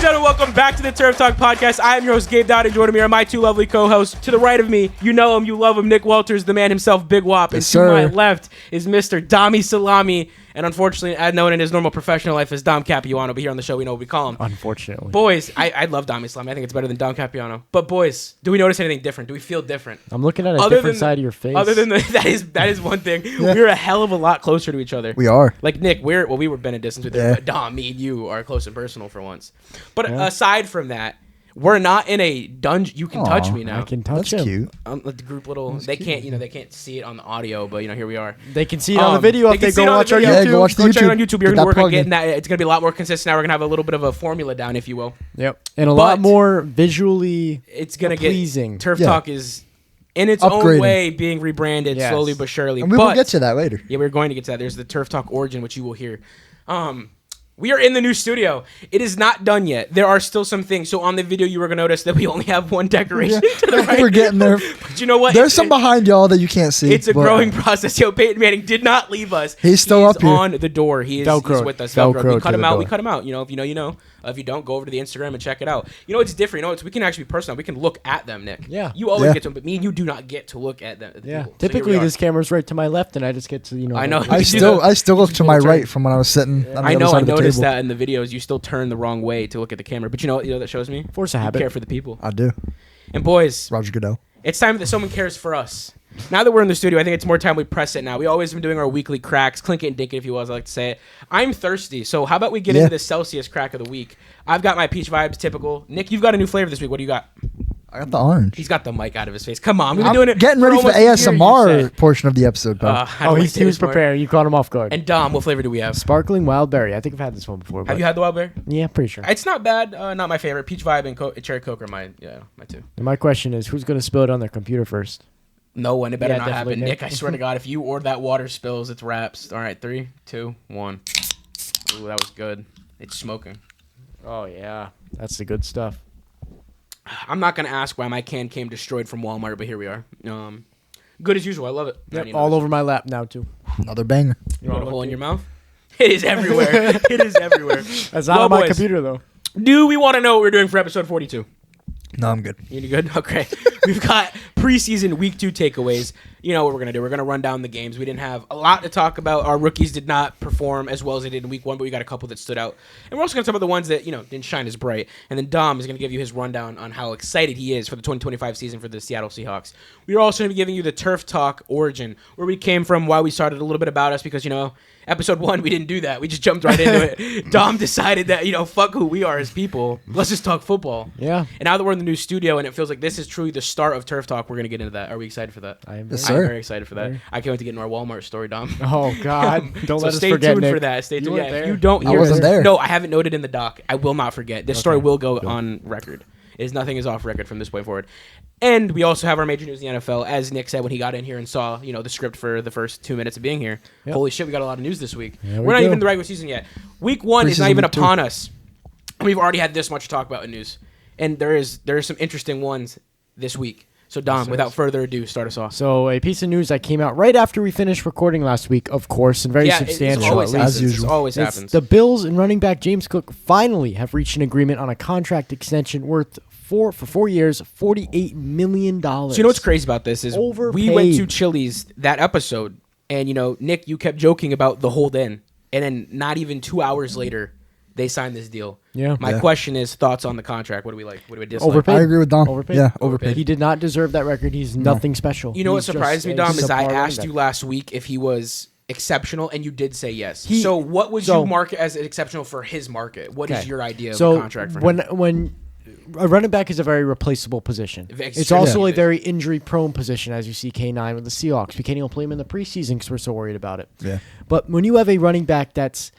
and gentlemen, welcome back to the Turf Talk Podcast. I am your host, Gabe Dowd, and joining me are my two lovely co-hosts. To the right of me, you know him, you love him, Nick Walters, the man himself, Big Wop. Yes, and to my left is Mr. Dami Salami, and unfortunately, known in his normal professional life as Dom Capuano, but here on the show, we know what we call him. Unfortunately. Boys, I love Dami Salami. I think it's better than Dom Capuano. But boys, do we notice anything different? Do we feel different? I'm looking at a different side of your face. Other than that is one thing. Yeah. We're a hell of a lot closer to each other. We are. Like Nick, we were been a distance with you, but Dom, me and you are close and personal for once. But aside from that, we're not in a dungeon. You can touch me now. I can touch That's him. cute. The group little. That's they cute. Can't. They can't see it on the audio, but here we are. They can see it on the video if they go watch our YouTube. Yeah, go watch the Go YouTube. check it on YouTube. You're gonna work on getting that. that. It's gonna be a lot more consistent now. We're gonna have a little bit of a formula down, if you will. Yep. And a lot more visually. It's gonna pleasing. Turf Talk is in its own way being rebranded slowly but surely. And we will get to that later. Yeah, we're going to get to that. There's the Turf Talk origin, which you will hear. We are in the new studio. It is not done yet. There are still some things. So on the video, you were going to notice that we only have one decoration to the right. We're getting there. But you know what? There's some behind y'all that you can't see. It's a growing process. Yo, Peyton Manning did not leave us. He's still up here. On the door. He's with us. Velcro We cut him out. We cut him out. If you know, you know. If you don't, go over to the Instagram and check it out. It's different. We can actually be personal. We can look at them, Nick. Yeah. You always get to them, but me and you do not get to look at them. Yeah. People. Typically, this camera's right to my left, and I just get to, I know. I still look to my right from when I was sitting on the I other know. side I of the noticed table. that in the videos. You still turn the wrong way to look at the camera. But you know what that shows me? Force of habit. You care for the people. I do. And boys, Roger Goodell. it's time that someone cares for us. Now that we're in the studio, I think it's more time we press it now. We always been doing our weekly cracks, clink it and dink it, if you will, as I like to say it. I'm thirsty, so how about we get into the Celsius crack of the week? I've got my peach vibes, typical. Nick, you've got a new flavor this week. What do you got? I got the orange. He's got the mic out of his face. Come on, we've been doing it. Getting ready for the ASMR portion of the episode, bro. He was prepared. You caught him off guard. And Dom, what flavor do we have? Sparkling wild berry. I think I've had this one before. Have you had the wild berry? Yeah, pretty sure. It's not bad. Not my favorite. Peach vibe and cherry coke are my two. And my question is, who's going to spill it on their computer first? No one. It better not happen. Nick. Nick, I swear to God, if you or that water spills, it's wraps. All right, 3, 2, 1. Ooh, that was good. It's smoking. Oh, yeah. That's the good stuff. I'm not going to ask why my can came destroyed from Walmart, but here we are. Good as usual. I love it. Yep, all over my lap now, too. Another banger. You want a hole in your mouth? It is everywhere. It is everywhere. That's not on my computer, though. Do we want to know what we're doing for episode 42? No, I'm good. You good? Okay. We've got preseason week 2 takeaways. You know what we're going to do. We're going to run down the games. We didn't have a lot to talk about. Our rookies did not perform as well as they did in week 1, but we got a couple that stood out. And we're also going to talk about the ones that, didn't shine as bright. And then Dom is going to give you his rundown on how excited he is for the 2025 season for the Seattle Seahawks. We're also going to be giving you the Turf Talk origin, where we came from, why we started, a little bit about us, because, episode 1, we didn't do that. We just jumped right into it. Dom decided that, fuck who we are as people. Let's just talk football. Yeah. And now that we're in the new studio and it feels like this is truly the start of Turf Talk, we're going to get into that. Are we excited for that? I am very excited for that. I can't wait to get into our Walmart story, Dom. Oh, God. Don't let us forget, stay tuned Nick. for that. Stay tuned. If you don't hear I wasn't there. No, I haven't noted in the doc. I will not forget. This story will go on record. Nothing is off record from this point forward. And we also have our major news in the NFL, as Nick said when he got in here and saw, the script for the first 2 minutes of being here. Yep. Holy shit, we got a lot of news this week. Yeah, we're not even in the regular season yet. Week 1 is not even upon us. We've already had this much to talk about in news. And there is some interesting ones this week. So, Dom, without further ado, start us off. So, a piece of news that came out right after we finished recording last week, of course, and very substantial. As usual. It always happens. The Bills and running back James Cook finally have reached an agreement on a contract extension worth for 4 years, $48 million. So, you know what's crazy about this is we went to Chili's that episode, and, Nick, you kept joking about the hold in, and then not even 2 hours later, they signed this deal. Yeah. My question is, thoughts on the contract? What do we like? What do we dislike? Overpaid. I agree with Dom. Overpaid. Yeah, overpaid. He did not deserve that record. He's nothing special. You know what He's surprised just me, a Dom, is I subpar asked running you back. last week if he was exceptional, and you did say yes. So what would you mark as exceptional for his market? What is your idea of a contract for him? When a running back is a very replaceable position. It's also a very injury-prone position, as you see K9 with the Seahawks. We can't even play him in the preseason because we're so worried about it. Yeah. But when you have a running back that's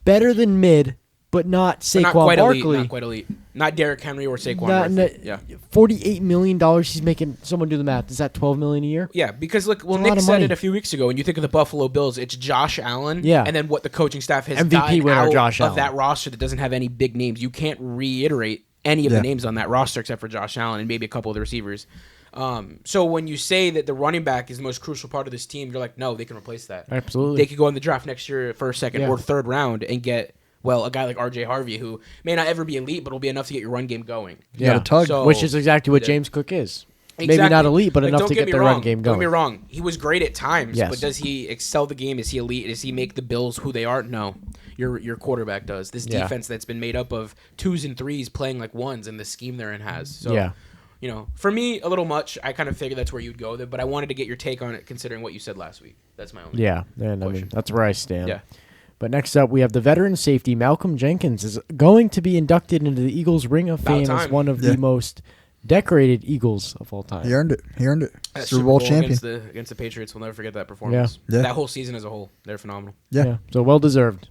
better than mid, but not Saquon Barkley. Not quite elite. Not Derrick Henry or Saquon. Yeah. $48 million he's making. Someone do the math. Is that $12 million a year? Yeah, because look, Nick said it a few weeks ago. When you think of the Buffalo Bills, it's Josh Allen. Yeah. And then what the coaching staff has MVP winner out Josh of Allen. that roster that doesn't have any big names. You can't reiterate any of the names on that roster except for Josh Allen and maybe a couple of the receivers. So when you say that the running back is the most crucial part of this team, you're like, no, they can replace that. Absolutely. They could go in the draft next year, first, second, or third round and get Well, a guy like R.J. Harvey, who may not ever be elite, but will be enough to get your run game going. Yeah, tug. So, which is exactly what James Cook is. Exactly. Maybe not elite, but enough to get the run game going. Don't get me wrong. He was great at times, Yes. but does he excel the game? Is he elite? Does he make the Bills who they are? No. Your quarterback does. This defense that's been made up of 2s and 3s playing like 1s, and the scheme they're in has. So, for me, a little much. I kind of figured that's where you'd go there, but I wanted to get your take on it considering what you said last week. That's my only and I mean, that's where I stand. Yeah. But next up, we have the veteran safety, Malcolm Jenkins, is going to be inducted into the Eagles Ring of Fame as one of the most decorated Eagles of all time. He earned it. That Super Bowl champion. Against the Patriots. We'll never forget that performance. Yeah. That whole season as a whole. They're phenomenal. Yeah. So well-deserved.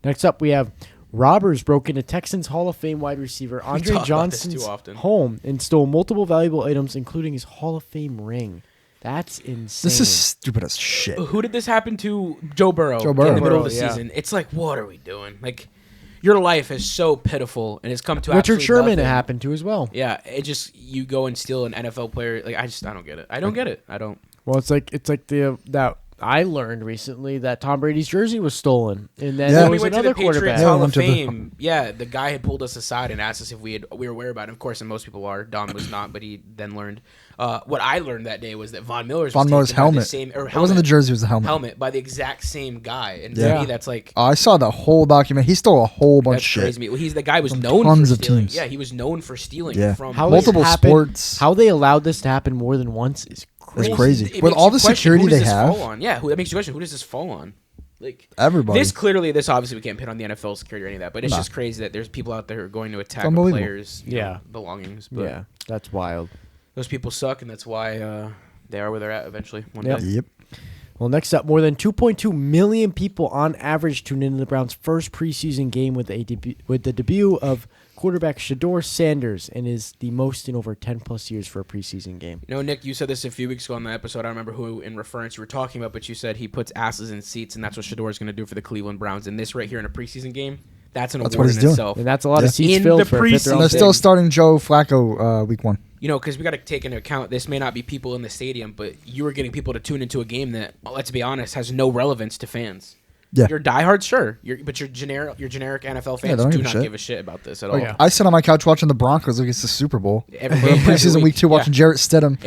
Next up, we have robbers broke into Texans Hall of Fame wide receiver Andre Johnson's home and stole multiple valuable items, including his Hall of Fame ring. That's insane. This is stupid as shit. Who did this happen to? Joe Burrow. In the middle of the season. It's like, what are we doing? Like, your life is so pitiful, and it's come to Richard Sherman it happened to as well. Yeah, it just, you go and steal an NFL player. Like, I don't get it. I don't get it. I don't. Well, it's like that I learned recently that Tom Brady's jersey was stolen, and then there was another quarterback. Hall of Fame. The guy had pulled us aside and asked us if we were aware about it. Of course, and most people are. Dom was not, but he then learned. What I learned that day was that Von Miller's helmet. It wasn't the jersey; it was the helmet. Helmet by the exact same guy, and to me, that's like. I saw the whole document. He stole a whole bunch of shit. Crazy. Well, the guy was known for stealing. Yeah, he was known for stealing from multiple sports. How they allowed this to happen more than once is crazy. It's crazy. With all the security they have. That makes you question, who does this fall on? Like, everybody. This obviously we can't pin on the NFL security or any of that, but it's just crazy that there's people out there who are going to attack a players' belongings. But that's wild. Those people suck, and that's why they are where they're at eventually. Yep. Well, next up, more than 2.2 million people on average tuned into the Browns' first preseason game with the debut of quarterback Shedeur Sanders, and is the most in over 10-plus years for a preseason game. Nick, you said this a few weeks ago on the episode. I don't remember who in reference you were talking about, but you said he puts asses in seats, and that's what Shedeur is going to do for the Cleveland Browns. And this right here in a preseason game, that's an award in itself. And that's a lot of seats filled for a fifth-round. They're still starting Joe Flacco week 1. Because we got to take into account this may not be people in the stadium, but you are getting people to tune into a game that, let's be honest, has no relevance to fans. Yeah. You're diehard, sure. But your generic NFL fans do not give a shit about this at all. I sit on my couch watching the Broncos against the Super Bowl. Preseason week 2 watching Jarrett Stidham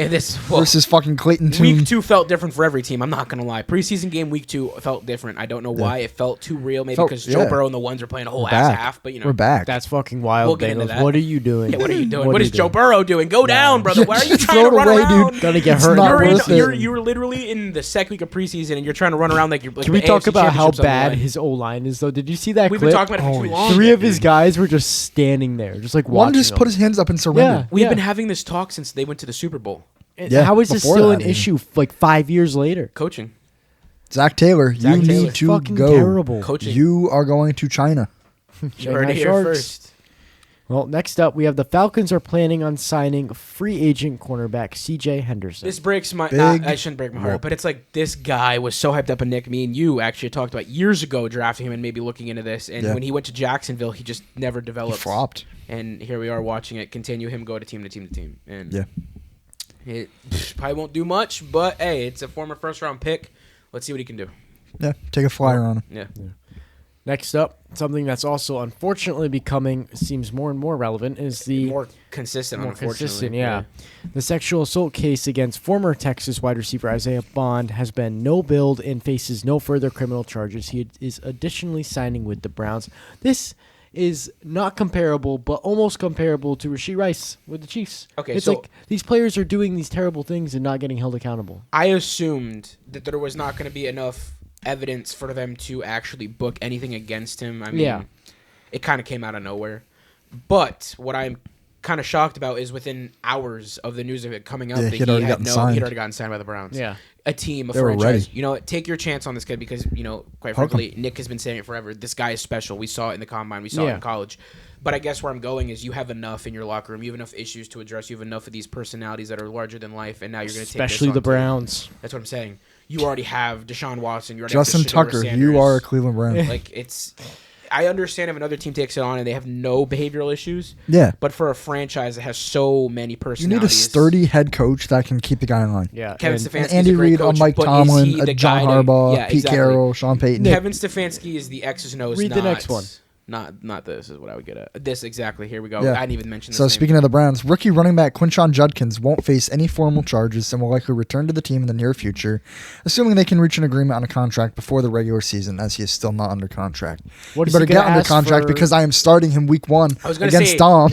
versus fucking Clayton Tune. Week 2 felt different for every team. I'm not going to lie. Preseason game week 2 felt different. I don't know why. It felt too real. Maybe because Joe Burrow and the ones were playing a whole ass half. But we're back. That's fucking wild. We'll get into that. What are you doing? Yeah, what are you doing? What is Joe Burrow doing? Go down, brother. Why are you trying to run around? Dude. Gonna get hurt. You're literally in the second week of preseason and you're trying to run around like you're. Can we talk about how bad his line is though? Did you see that We've clip? been talking about it for too long. 3 of his guys were just standing there, just like watching. One just put his hands up and surrendered. We've been having this talk since they went to the Super Bowl. How is this still an issue like 5 years later? Coaching. Zach Taylor, you need to go. Terrible. Coaching. You are going to China. You heard it here first. Well, next up, we have the Falcons are planning on signing free agent cornerback C.J. Henderson. This breaks my... I shouldn't break my heart, but it's like this guy was so hyped up, and Nick, me and you actually talked about years ago drafting him and maybe looking into this, and when he went to Jacksonville, he just never developed. He flopped. And here we are watching it continue, him go to team to team to team. And it probably won't do much, but hey, it's a former first-round pick. Let's see what he can do. Yeah, take a flyer on him. Yeah. Next up, something that's also unfortunately seems more and more relevant is the more consistent, unfortunately. The sexual assault case against former Texas wide receiver Isaiah Bond has been no billed and faces no further criminal charges. He is additionally signing with the Browns. This is not comparable, but almost comparable to Rashee Rice with the Chiefs. Okay, it's like these players are doing these terrible things and not getting held accountable. I assumed that there was not going to be enough evidence for them to actually book anything against him. I mean, it kind of came out of nowhere. But what I'm kind of shocked about is within hours of the news of it coming out that he'd already gotten signed by the Browns. Yeah. A team, a franchise. Take your chance on this kid because, quite frankly, Nick has been saying it forever. This guy is special. We saw it in the combine. We saw it in college. But I guess where I'm going is you have enough in your locker room. You have enough issues to address. You have enough of these personalities that are larger than life, and now you're going to take this especially the Browns. That's what I'm saying. You already have Deshaun Watson. You already Justin have Tucker. Sanders. You are a Cleveland Brown. Like I understand if another team takes it on and they have no behavioral issues. Yeah. But for a franchise that has so many You personalities. need a sturdy head coach that can keep the guy in line. Yeah. Kevin and Stefanski Andy is a great Reid, coach, Mike but Tomlin, is he the John guy to- Harbaugh, yeah, Pete exactly. Carroll, Sean Payton. Kevin Stefanski is the X's and O's. Read the next one. Not this is what I would get at. This exactly. Here we go. Yeah. I didn't even mention this. So speaking of the Browns, rookie running back Quinshon Judkins won't face any formal charges and will likely return to the team in the near future, assuming they can reach an agreement on a contract before the regular season, as he is still not under contract. What You is he better get gonna under ask contract for- because I am starting him week 1 I was gonna against say, Dom.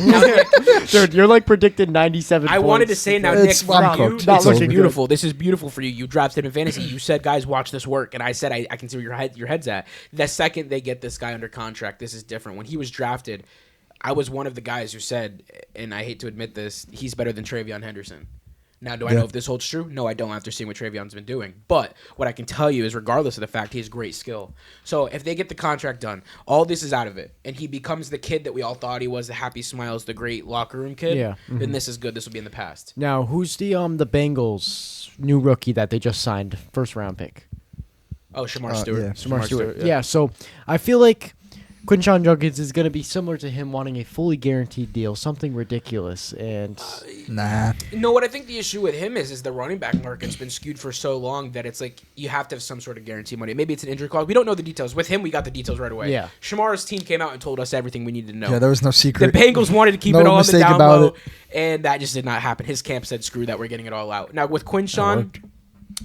Dude, you're like predicted 97 I points. wanted to say now, It's Nick, I'm for you, cooked. Not this looking is good. beautiful. This is beautiful for you. You drafted in fantasy. You said, guys, watch this work, and I said, I can see where your head's at. The second they get this guy under contract, this is different. When he was drafted, I was one of the guys who said, and I hate to admit this, he's better than Travion Henderson. Now, do I know if this holds true? No, I don't after seeing what Travion's been doing. But what I can tell you is, regardless of the fact, he has great skill. So if they get the contract done, all this is out of it, and he becomes the kid that we all thought he was, the happy smiles, the great locker room kid, then this is good. This will be in the past. Now, who's the Bengals new rookie that they just signed, first round pick? Oh, Shamar Stewart. yeah. Shamar Stewart. Yeah, so I feel like Quinshon Judkins is going to be similar to him wanting a fully guaranteed deal, something ridiculous. And Nah. No, what I think the issue with him is the running back market's been skewed for so long that it's like you have to have some sort of guarantee money. Maybe it's an injury clause. We don't know the details. With him, we got the details right away. Yeah. Shamar's team came out and told us everything we needed to know. Yeah, there was no The secret. Bengals wanted to keep No it all on the mistake down about low, it. and that just did not happen. His camp said, screw that, we're getting it all out. Now, with Quinshon,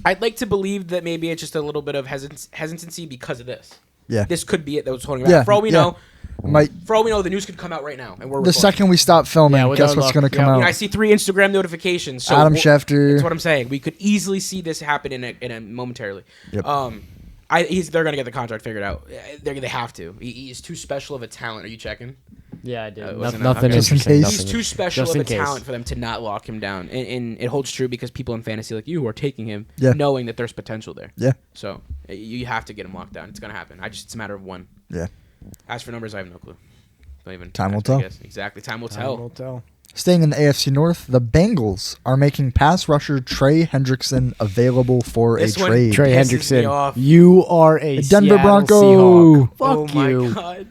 I'd like to believe that maybe it's just a little bit of hesitancy because of this. Yeah. This could be it that was holding him Yeah, back. For all we yeah. know, Might the news could come out right now, and we're the recording. second we stop filming, Yeah, with guess our what's luck. going to come Yeah. out? You know, I see 3 Instagram notifications. So Adam Schefter. That's what I'm saying. We could easily see this happen in a momentarily. Yep. They're gonna get the contract figured out. They have to. He's too special of a talent. Are you checking? yeah, I did. it wasn't Nothing okay. Just in interesting. case. nothing He's too special Just of a in case. talent for them to not lock him down, and it holds true because people in fantasy like you are taking him, Yeah. knowing that there's potential there. Yeah. So you have to get him locked down. It's gonna happen. It's a matter of when. Yeah. As for numbers, I have no clue. Don't even. Time will ask me to tell. guess. Exactly. Time will Time tell. will tell. Staying in the AFC North, the Bengals are making pass rusher Trey Hendrickson available for This a one- trade. Trey Pisses me Hendrickson, off. you are a Denver Seattle Bronco. Seahawk. Fuck Oh my you. god.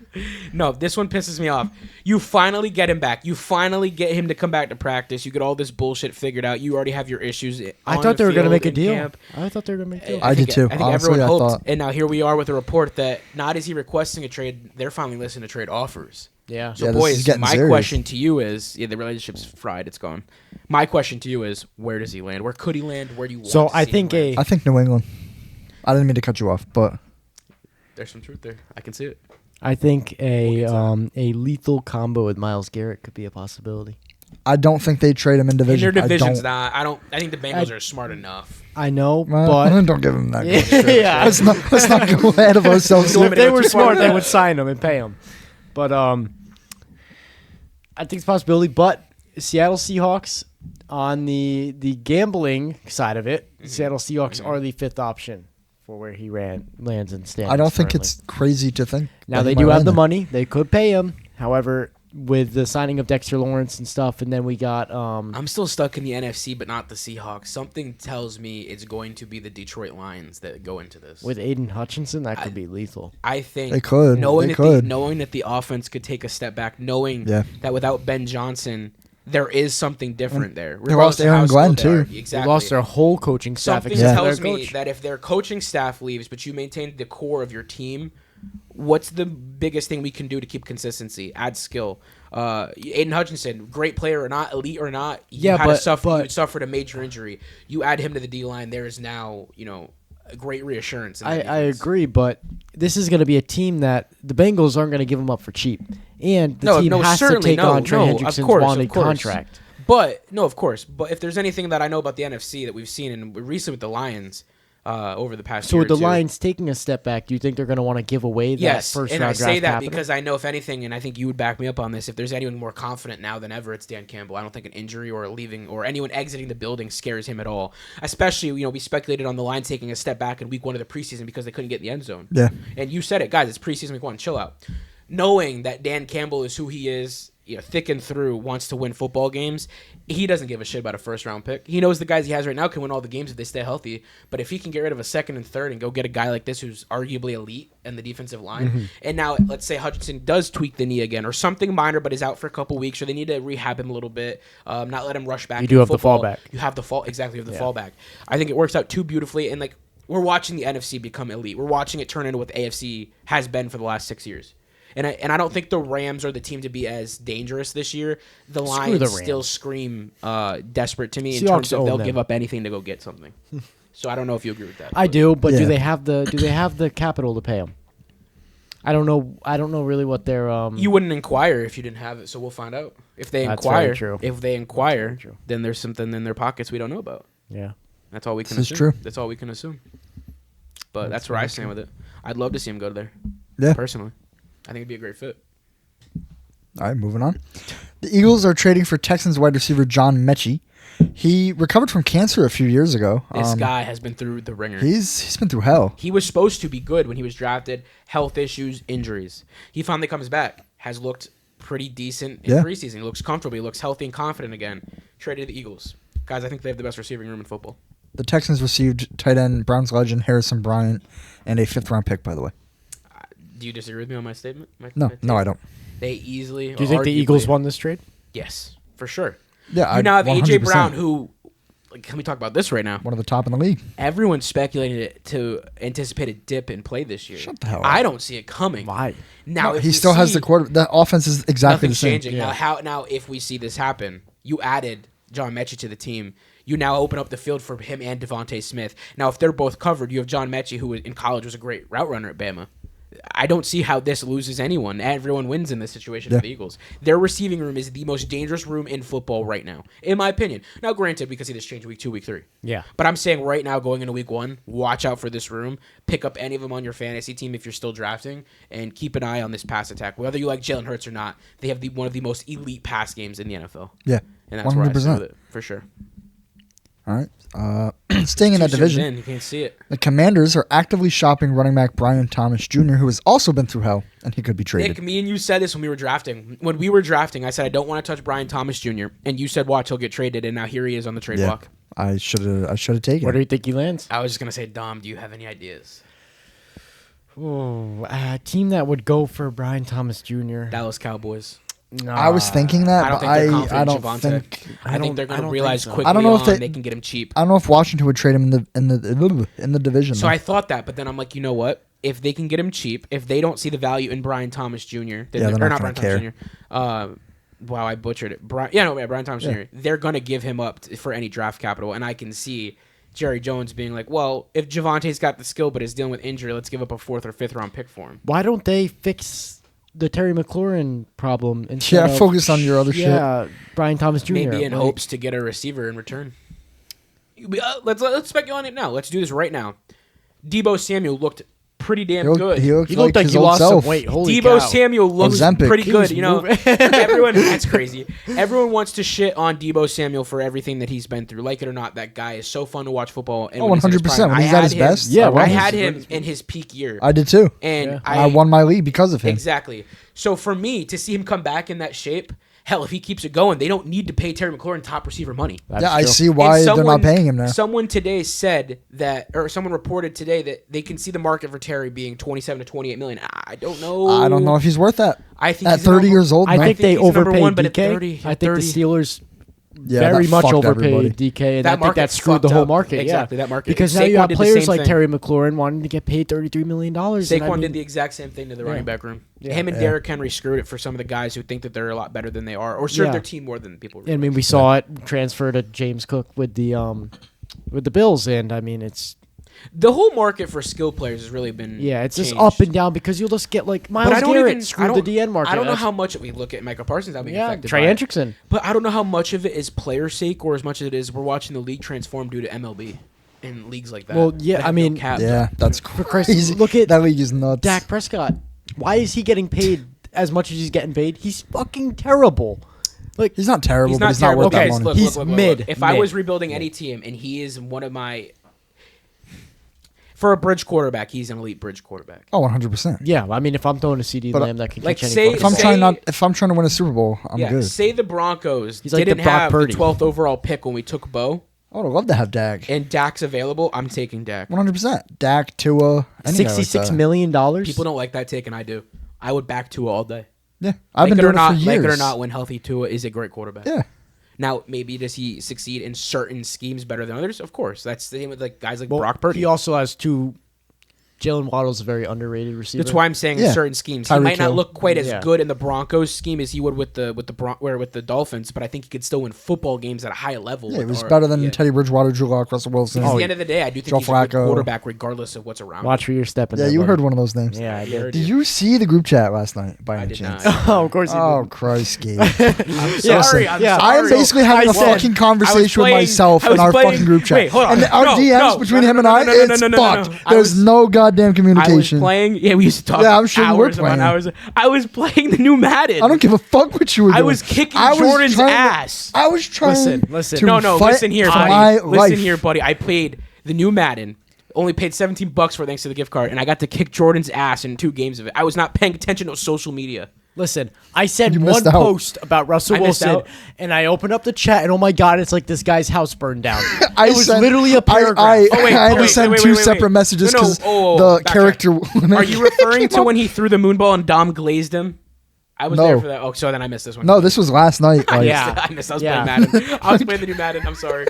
No, this one pisses me off. You finally get him back. You finally get him to come back to practice. You get all this bullshit figured out. You already have your issues. I on thought the they were going to field, make a in deal. camp. I thought they were going to make a deal. I did too. I think Honestly, everyone I hoped. thought- And now here we are with a report that not is he requesting a trade, they're finally listening to trade offers. Yeah. So Yeah, this is boys, getting my serious. question to you is, the relationship's fried, it's gone. My question to you is, where does he land? Where could he land? Where do you want So to I see think him land? I think New England. I didn't mean to cut you off, but There's some truth there. I can see it. I think We'll a lethal combo with Myles Garrett could be a possibility. I don't think they trade him in In division. their division's I don't. not. I think the Bengals are smart enough. I know, Well, but don't give him that. yeah, Let's not go ahead of ourselves. Don't if want me they to go were too far smart, with they that. would sign him and pay him. But I think it's a possibility. But Seattle Seahawks on the gambling side of it, Seattle Seahawks are the 5th option for where he lands in standings. I don't think currently. it's crazy to think. Now that they he do might have land the there. money; they could pay him. However, with the signing of Dexter Lawrence and stuff, and then we got I'm still stuck in the NFC, but not the Seahawks. Something tells me it's going to be the Detroit Lions that go into this. with Aiden Hutchinson, that could be lethal. I think They could. knowing They that could. knowing that the offense could take a step back, knowing Yeah. that without Ben Johnson, there is something different there. They lost regardless of Aaron how Glenn, skilled they are. too. Exactly. They lost their whole coaching staff. Something except for tells their me coach. that if their coaching staff leaves, but you maintain the core of your team, what's the biggest thing we can do to keep consistency? Add skill. Aiden Hutchinson, great player or not, elite or not, you suffered a major injury. You add him to the D line, there is now a great reassurance. In that I defense. agree, but this is going to be a team that the Bengals aren't going to give him up for cheap, and the team has to take on Trey Hendrickson's wanted contract. But no, of course. But if there's anything that I know about the NFC that we've seen and recently with the Lions over the past So year with the or two, Lions taking a step back, do you think they're going to want to give away that yes, first and round I draft say that capital? because I know if anything, and I think you would back me up on this, if there's anyone more confident now than ever, it's Dan Campbell. I don't think an injury or leaving or anyone exiting the building scares him at all. Especially, we speculated on the Lions taking a step back in week 1 of the preseason because they couldn't get in the end zone. Yeah. And you said it, guys, it's preseason week 1. Chill out. Knowing that Dan Campbell is who he is, thick and through wants to win football games, he doesn't give a shit about a first-round pick. He knows the guys he has right now can win all the games if they stay healthy. But if he can get rid of a second and third and go get a guy like this who's arguably elite in the defensive line, and now let's say Hutchinson does tweak the knee again or something minor but is out for a couple weeks, or they need to rehab him a little bit, not let him rush back. You do have football. the fallback. You have the fallback. I think it works out too beautifully, and like we're watching the NFC become elite. We're watching it turn into what the AFC has been for the last 6 years. And I don't think the Rams are the team to be as dangerous this year. The Lions still scream desperate to me in terms of they'll give up anything to go get something. So I don't know if you agree with that. I do, but do they have the capital to pay them? I don't know. I don't know really what their You wouldn't inquire if you didn't have it, so we'll find out. If they inquire, then there's something in their pockets we don't know about. Yeah. That's all we can This assume. is true. That's all we can assume. But that's where I stand with it. I'd love to see him go there. Yeah. Personally. I think it'd be a great fit. All right, moving on. The Eagles are trading for Texans wide receiver John Mechie. He recovered from cancer a few years ago. This guy has been through the ringer. He's been through hell. He was supposed to be good when he was drafted. Health issues, injuries. He finally comes back. Has looked pretty decent in preseason. He looks comfortable. He looks healthy and confident again. Traded to the Eagles. Guys, I think they have the best receiving room in football. The Texans received tight end Browns legend Harrison Bryant and a 5th-round pick, by the way. Do you disagree with me on my statement? No, I don't. They easily. Do you think the Eagles won this trade? Yes, for sure. Yeah, you now have 100%. AJ Brown, who. Can we talk about this right now? One of the top in the league. Everyone's speculating to anticipate a dip in play this year. Shut the hell up. I don't see it coming. Why? Now He still has the quarter. The offense is exactly the same. Changing. Yeah. Now if we see this happen, you added John Mechie to the team. You now open up the field for him and Devontae Smith. Now, if they're both covered, you have John Mechie, who in college was a great route runner at Bama. I don't see how this loses anyone. Everyone wins in this situation for the Eagles. Their receiving room is the most dangerous room in football right now, in my opinion. Now, granted, we could see this change week 2, week 3. Yeah. But I'm saying right now, going into week 1, watch out for this room. Pick up any of them on your fantasy team if you're still drafting, and keep an eye on this pass attack. Whether you like Jalen Hurts or not, they have one of the most elite pass games in the NFL. Yeah, and that's 100%. Where I stand with it, for sure. All right. Staying in that division, you can't see it. The Commanders are actively shopping running back Brian Thomas Jr., who has also been through hell, and he could be traded. Nick, me and you said this when we were drafting. When we were drafting, I said I don't want to touch Brian Thomas Jr., and you said watch, he'll get traded, and now here he is on the trade block. I should have taken Where it. do you think he lands? I was just gonna say, Dom, do you have any ideas? A team that would go for Brian Thomas Jr. Dallas Cowboys. No, I was thinking that, I don't but think they're confident I in don't Javonte. think. I think they're going to think realize so. quickly I don't know if they can get him cheap. I don't know if Washington would trade him in the division. So I thought that, but then I'm like, you know what? If they can get him cheap, if they don't see the value in Brian Thomas Jr., then they're or not not gonna Brian Thomas Jr. Wow, I butchered it. Brian Thomas Jr. They're going to give him up for any draft capital, and I can see Jerry Jones being like, well, if Javonte's got the skill but is dealing with injury, let's give up a 4th or 5th round pick for him. Why don't they fix the Terry McLaurin problem instead of focus on your other shit. Yeah, Brian Thomas Jr. Maybe in hopes to get a receiver in return. Let's speculate on it now. Let's do this right now. Debo Samuel looked pretty damn good. He looked like his he old lost self. some weight. Holy Debo cow. Samuel looks Ozempic. pretty He good. was You know, moving. everyone. That's crazy. Everyone wants to shit on Debo Samuel for everything that he's been through. Like it or not, that guy is so fun to watch football. And 100%. When he's at his best. Yeah, I had him in his peak year. I did too. And I won my league because of him. Exactly. So for me to see him come back in that shape, hell, if he keeps it going, they don't need to pay Terry McLaurin top receiver money. I see why they're not paying him now. Someone today said that, or someone reported today that they can see the market for Terry being 27 to 28 million. I don't know. I don't know if he's worth that. I think at 30 years old. I think they he's number overpaid one, but at DK. 30, I think 30. the Steelers Yeah, very that much fucked overpaid everybody. DK, and That I think market that screwed the fucked whole up. market. Exactly, yeah. that market. Because now Saquon you got did the players same like thing. Terry McLaurin wanting to get paid $33 million. Saquon did the exact same thing to the running back room. Yeah. Him and Derrick Henry screwed it for some of the guys who think that they're a lot better than they are, or serve their team more than people realize. I mean, we saw it transfer to James Cook with the Bills, and I mean, it's the whole market for skill players has really been it's just changed. up and down because you'll just get like Myles Garrett screwed the DN market. I don't know how much we look at Michael Parsons being affected Trey by it. Hendrickson. But I don't know how much of it is player sake or as much as it is we're watching the league transform due to MLB and leagues like that. Well, yeah, that have I mean, no cap. Yeah, that's crazy. Look at that league is nuts. Dak Prescott. Why is he getting paid as much as he's getting paid? He's fucking terrible. Like He's not terrible, He's but not he's not terrible. worth Okay, that money. look, He's look. mid. If I Mid. was rebuilding any team and he is one of my... For a bridge quarterback, he's an elite bridge quarterback. Oh, 100%. Yeah, I mean, if I'm throwing a CD But, Lamb that can like, catch say- any If I'm fucking trying to win a Super Bowl, I'm Yeah, good. say the Broncos He's like didn't the Brock have Purdy. the 12th overall pick when we took Bo, I would love to have Dak. and Dak's available, I'm taking Dak. 100%. Dak, Tua, any guy like $66 that. million. People don't like that take, and I do. I would back Tua all day. Yeah, I've been Like it or doing it not, for years. like it or not, when healthy, Tua is a great quarterback. Yeah. Now, maybe does he succeed in certain schemes better than others? Of course. That's the thing with like guys like Well, Brock Purdy. he also has two. Jalen Waddle's a very underrated receiver. That's why I'm saying in Yeah. certain schemes he Tyreek might not Hill. look quite as Yeah. good in the Broncos scheme as he would with the Dolphins, but I think he could still win football games at a high level. Yeah, it was or- better than yeah. Teddy Bridgewater, Drew Lock, Russell Wilson. At the end of the day, I do think Joe he's a good Flacco. quarterback regardless of what's around. Watch where you're stepping. Yeah, there, you buddy. heard one of those names. Yeah, I You did. heard Did you see the group chat last night by I any did chance? not. Oh, of course you Oh, did. Christ, Gabe. I'm Yeah. sorry. Yeah. I'm sorry. I am basically having I a said- fucking conversation with playing- myself I was in our playing- fucking group chat. wait, hold on. And our No, DMs no, between no, him no, and no, I, no, no, it's no, no, no, fucked. no. I There's was- no goddamn I was communication. playing. Yeah, we used to talk. Yeah, I'm sure you were hours upon playing. hours. I was playing the new Madden. I don't give a fuck what you were doing. I was kicking I was Jordan's trying to- ass. I was trying Listen. to No, fight listen here, for buddy. my Listen life. here, buddy. I played the new Madden. Only paid $17 for it thanks to the gift card, and I got to kick Jordan's ass in 2 games of it. I was not paying attention to social media. Listen, I said You one missed out. post about Russell I missed Wilson, out. and I opened up the chat, and oh my god, it's like this guy's house burned down. I It was sent- literally a paragraph. I Oh, wait, had oh, to wait, send wait, two wait, wait. separate messages No, no, because oh, the backtrack. character. Are you referring to when he threw the moonball and Dom glazed him? I was No. there for that. Oh, so then I missed this one. No, this was last night. Like, Yeah. I missed. I was Yeah. playing Madden. I was playing the new Madden. I'm sorry.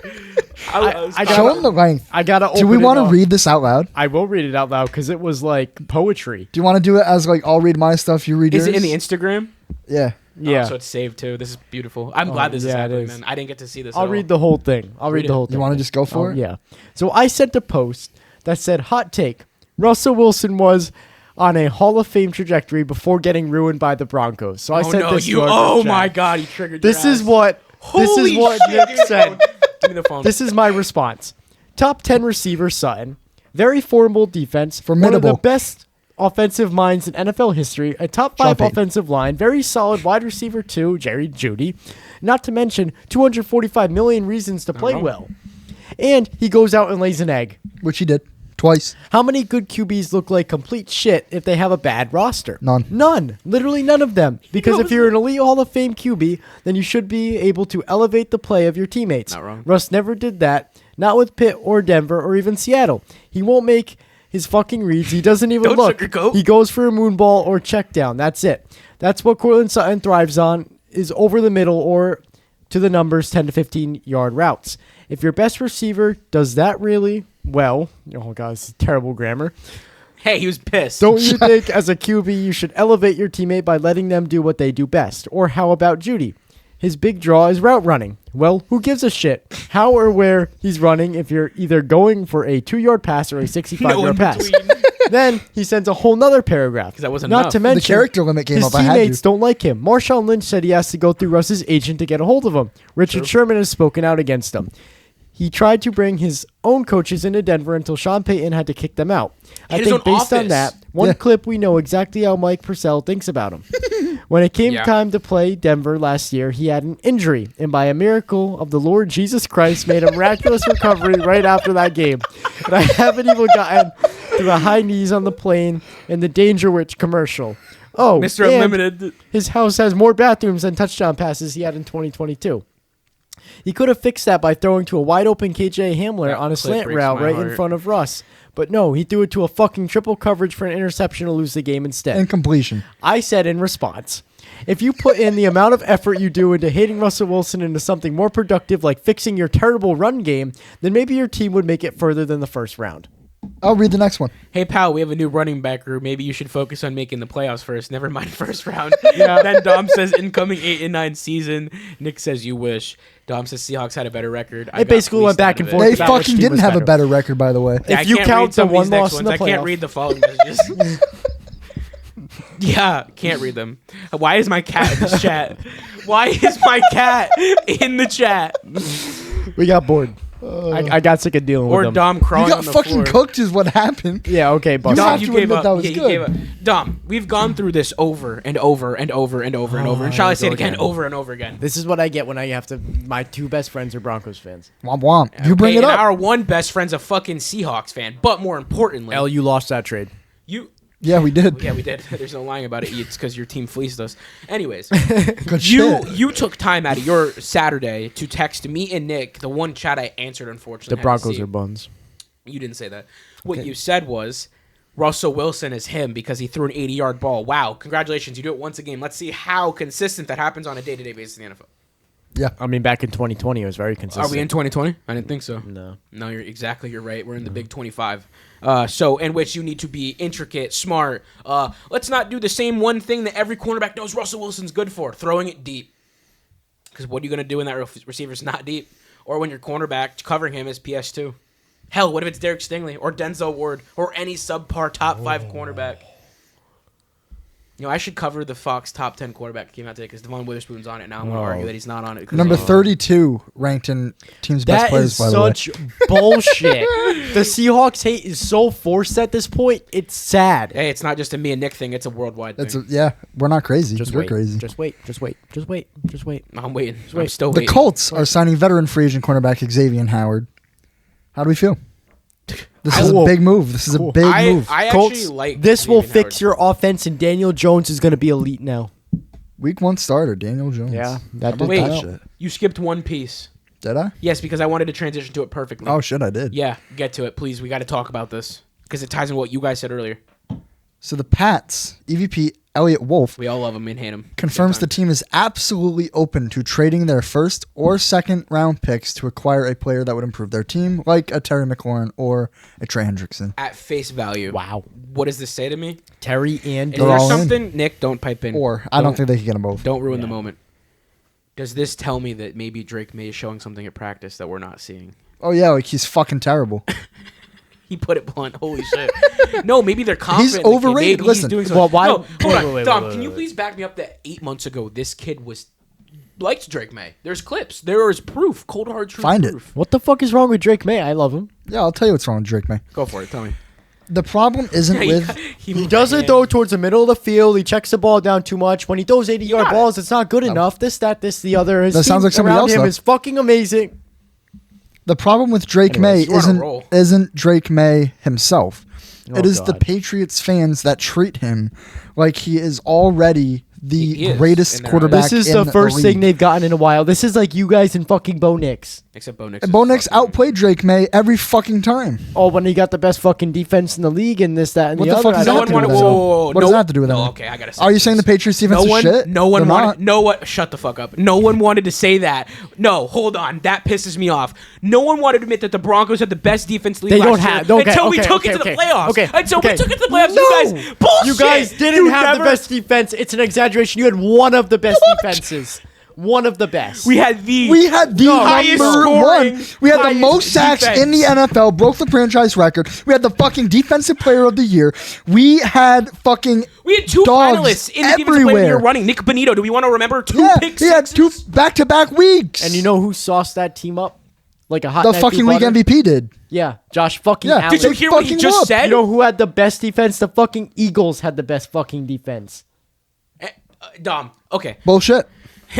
I Show him the length. I gotta. Do we open it want to up. read this out loud? I will read it out loud because it was like poetry. Do you want to do it as like I'll read my stuff, you read Is yours? it in the Instagram? Yeah. Yeah, Oh, so it's saved too. This is beautiful. I'm glad this is yeah, it happening, is. man. I didn't get to see this. I'll read the whole thing. I'll read Read the it. whole thing. You want to just go for it? Yeah. So I sent a post that said, "Hot take: Russell Wilson was on a Hall of Fame trajectory before getting ruined by the Broncos." So I Oh sent no! this. You. to our Oh group my chat. God! He triggered. This your is ass. what. This Holy is what shit, Nick said. Give me the phone. This is my response. Top 10 receiver Sutton. Very formidable defense. One of Formidable. the best offensive minds in NFL history. A top 5 Sean Payton. offensive line. Very solid wide receiver too, Jerry Jeudy. Not to mention 245 million reasons to play know. well. And he goes out and lays an egg. Which he did twice. How many good QBs look like complete shit if they have a bad roster? None. None. Literally none of them. Because if you're an elite Hall of Fame QB, then you should be able to elevate the play of your teammates. Not wrong. Russ never did that. Not with Pitt or Denver or even Seattle. He won't make his fucking reads. He doesn't even Don't look. sugarcoat. He goes for a moonball or check down. That's it. That's what Cortland Sutton thrives on, is over the middle or to the numbers 10 to 15 yard routes. If your best receiver does that really well, oh god, this is terrible grammar. Hey, he was pissed. Don't you think as a QB you should elevate your teammate by letting them do what they do best? Or how about Jeudy? His big draw is route running. Well, who gives a shit how or where he's running if you're either going for a 2-yard pass or a 65-yard No in pass? between. Then he sends a whole nother paragraph. 'Cause that wasn't Not enough. to The mention The character limit came his up. I had teammates to. don't like him. Marshawn Lynch said he has to go through Russ's agent to get a hold of him. Richard Sherman has spoken out against him. He tried to bring his own coaches into Denver until Sean Payton had to kick them out. I Had his think own based on office. that, one Yeah. clip we know exactly how Mike Purcell thinks about him. When it came Yeah. time to play Denver last year, he had an injury, and by a miracle of the Lord Jesus Christ, made a miraculous recovery right after that game. And I haven't even gotten to the high knees on the plane and the Danger Witch commercial. Oh, Mr. and Unlimited. his house has more bathrooms than touchdown passes he had in 2022. He could have fixed that by throwing to a wide open KJ Hamler That on a clip slant breaks route my right heart. in front of Russ. But no, he threw it to a fucking triple coverage for an interception to lose the game instead. Incompletion. I said in response, if you put in the amount of effort you do into hitting Russell Wilson into something more productive like fixing your terrible run game, then maybe your team would make it further than the first round. I'll read the next one. Hey, pal, we have a new running back group. Maybe you should focus on making the playoffs first. Never mind first round. Then Dom says incoming 8-9 season. Nick says you wish. Dom says Seahawks had a better record. I It got basically went fleeced back out and of it. forth. They about which fucking team didn't was have a better. better record, by the way. Yeah, If I you can't count read some the of these one next loss in ones. the I can't playoffs. read the following messages. Yeah, can't read them. Why is my cat in this chat? Why is my cat in the chat? We got bored. I got sick of dealing with Or them. Dom crawling You got on the fucking floor. cooked is what happened. Yeah, okay, boss. have Dom, to you gave admit up. that was Yeah, you good. gave up. Dom, we've gone through this over and over and over and over and over. And shall I say it again? Over and over again. This is what I get when I have to. My two best friends are Broncos fans. Womp womp. You bring Okay, it and up. our one best friend's a fucking Seahawks fan. But more importantly, You lost that trade. you. Yeah, we did. Yeah, we did. There's no lying about it. It's because your team fleeced us. Anyways, Good shit. you took time out of your Saturday to text me and Nick. The one chat I answered, unfortunately. The Broncos are buns. You didn't say that. What you said was Russell Wilson is him because he threw an 80-yard ball. Wow, congratulations. You do it once a game. Let's see how consistent that happens on a day-to-day basis in the NFL. Yeah. I mean, back in 2020, it was very consistent. Are we in 2020? I didn't think so. No. No, you're right. We're in the big 25. So in which you need to be intricate, smart. Let's not do the same one thing that every cornerback knows Russell Wilson's good for, throwing it deep. Because what are you going to do when that receiver's not deep? Or when your cornerback covering him is PS2? Hell, what if it's Derek Stingley or Denzel Ward or any subpar top 5 cornerback? You know, I should cover the Fox top 10 quarterback that came out today because Devon Witherspoon's on it. Now I'm going to argue that he's not on it. Number 32 ranked in team's best That players, is by the way. such bullshit. The Seahawks hate is so forced at this point. It's sad. Hey, it's not just a me and Nick thing. It's a worldwide thing. Yeah, we're not crazy. Just You're wait. crazy. Just wait. Just wait. Just wait. Just wait. I'm waiting. I'm wait. still The waiting. Colts are signing veteran free agent cornerback Xavier Howard. How do we feel? This is a big move. This is a big move. I Colts, actually like this will Xavier fix Howard. your offense, and Daniel Jones is going to be elite now. Week 1 starter, Daniel Jones. Yeah, that How did about Wait, that shit? you skipped one piece. Did I? Yes, because I wanted to transition to it perfectly. Oh, shit, I did. Yeah, get to it, please. We got to talk about this because it ties in what you guys said earlier. So the Pats, EVP Elliott Wolf, We all love him and hate him. confirms the team is absolutely open to trading their first or second round picks to acquire a player that would improve their team, like a Terry McLaurin or a Trey Hendrickson. At face value. Wow. What does this say to me? Terry and Is They're there all in. something, Nick? Don't pipe in. Or I don't think they can get them both. Don't ruin the moment. Does this tell me that maybe Drake May is showing something at practice that we're not seeing? Oh yeah, like he's fucking terrible. He put it blunt. Holy shit. No, maybe they're confident. He's in the kid. overrated. Maybe Listen, he's doing something. well, why- No, hold wait, on. wait, wait, Dom, wait, can you wait. please back me up that 8 months ago this kid was liked Drake May? There's clips. There is proof. Cold hard truth Find it. proof. What the fuck is wrong with Drake May? I love him. Yeah, I'll tell you what's wrong with Drake May. Go for it. Tell me. The problem isn't with He moved doesn't my throw hand. towards the middle of the field. He checks the ball down too much. When he throws 80-yard got it. balls, it's not good enough. This, the other. His That sounds team like somebody around else, him though. is fucking amazing. the problem with Drake Anyways, May you're on a roll. isn't Drake May himself. Oh, It is the God. Patriots fans that treat him like he is already He the is greatest in their quarterback. This is in the first league. thing they've gotten in a while. This is like you guys and fucking Bo Nix. Except Bo Nix. And is Bo Nix fucking- outplayed Drake May every fucking time. Oh, when he got the best fucking defense in the league and this, that, and What the the other. fuck I does No that don't one have to wanted. do Whoa, with whoa, whoa. What does that have to do with no, anything? okay, I gotta. Say Are you saying the Patriots defense no is one, shit? No one They're wanted. not. No one. Shut the fuck up. No one wanted to say that. No, hold on. That pisses me off. No one wanted to admit that the Broncos had the best defense in the league They last don't year have- okay, until we okay, took okay, it to the okay. playoffs. Okay, Until we okay. took it to the playoffs. No. You guys, bullshit. You guys didn't You have never- the best defense. It's an exaggeration. You had one of the best defenses. One of the best. We had the highest highest scoring, one. We had the highest most sacks defense. in the NFL, broke the franchise record. We had the fucking defensive player of the year. We had fucking We had two dogs finalists in the defensive player of the year everywhere. running. Nick Bonito. Do we want to remember two Yeah, pick he had sixes? two back-to-back weeks. And you know who sauced that team up like a hot the knife fucking through league butter? MVP did. Yeah, Josh fucking Yeah, Allen. Did you They hear what he fucking just whooped. said? You know who had the best defense? The fucking Eagles had the best fucking defense. Dom. Okay. Bullshit.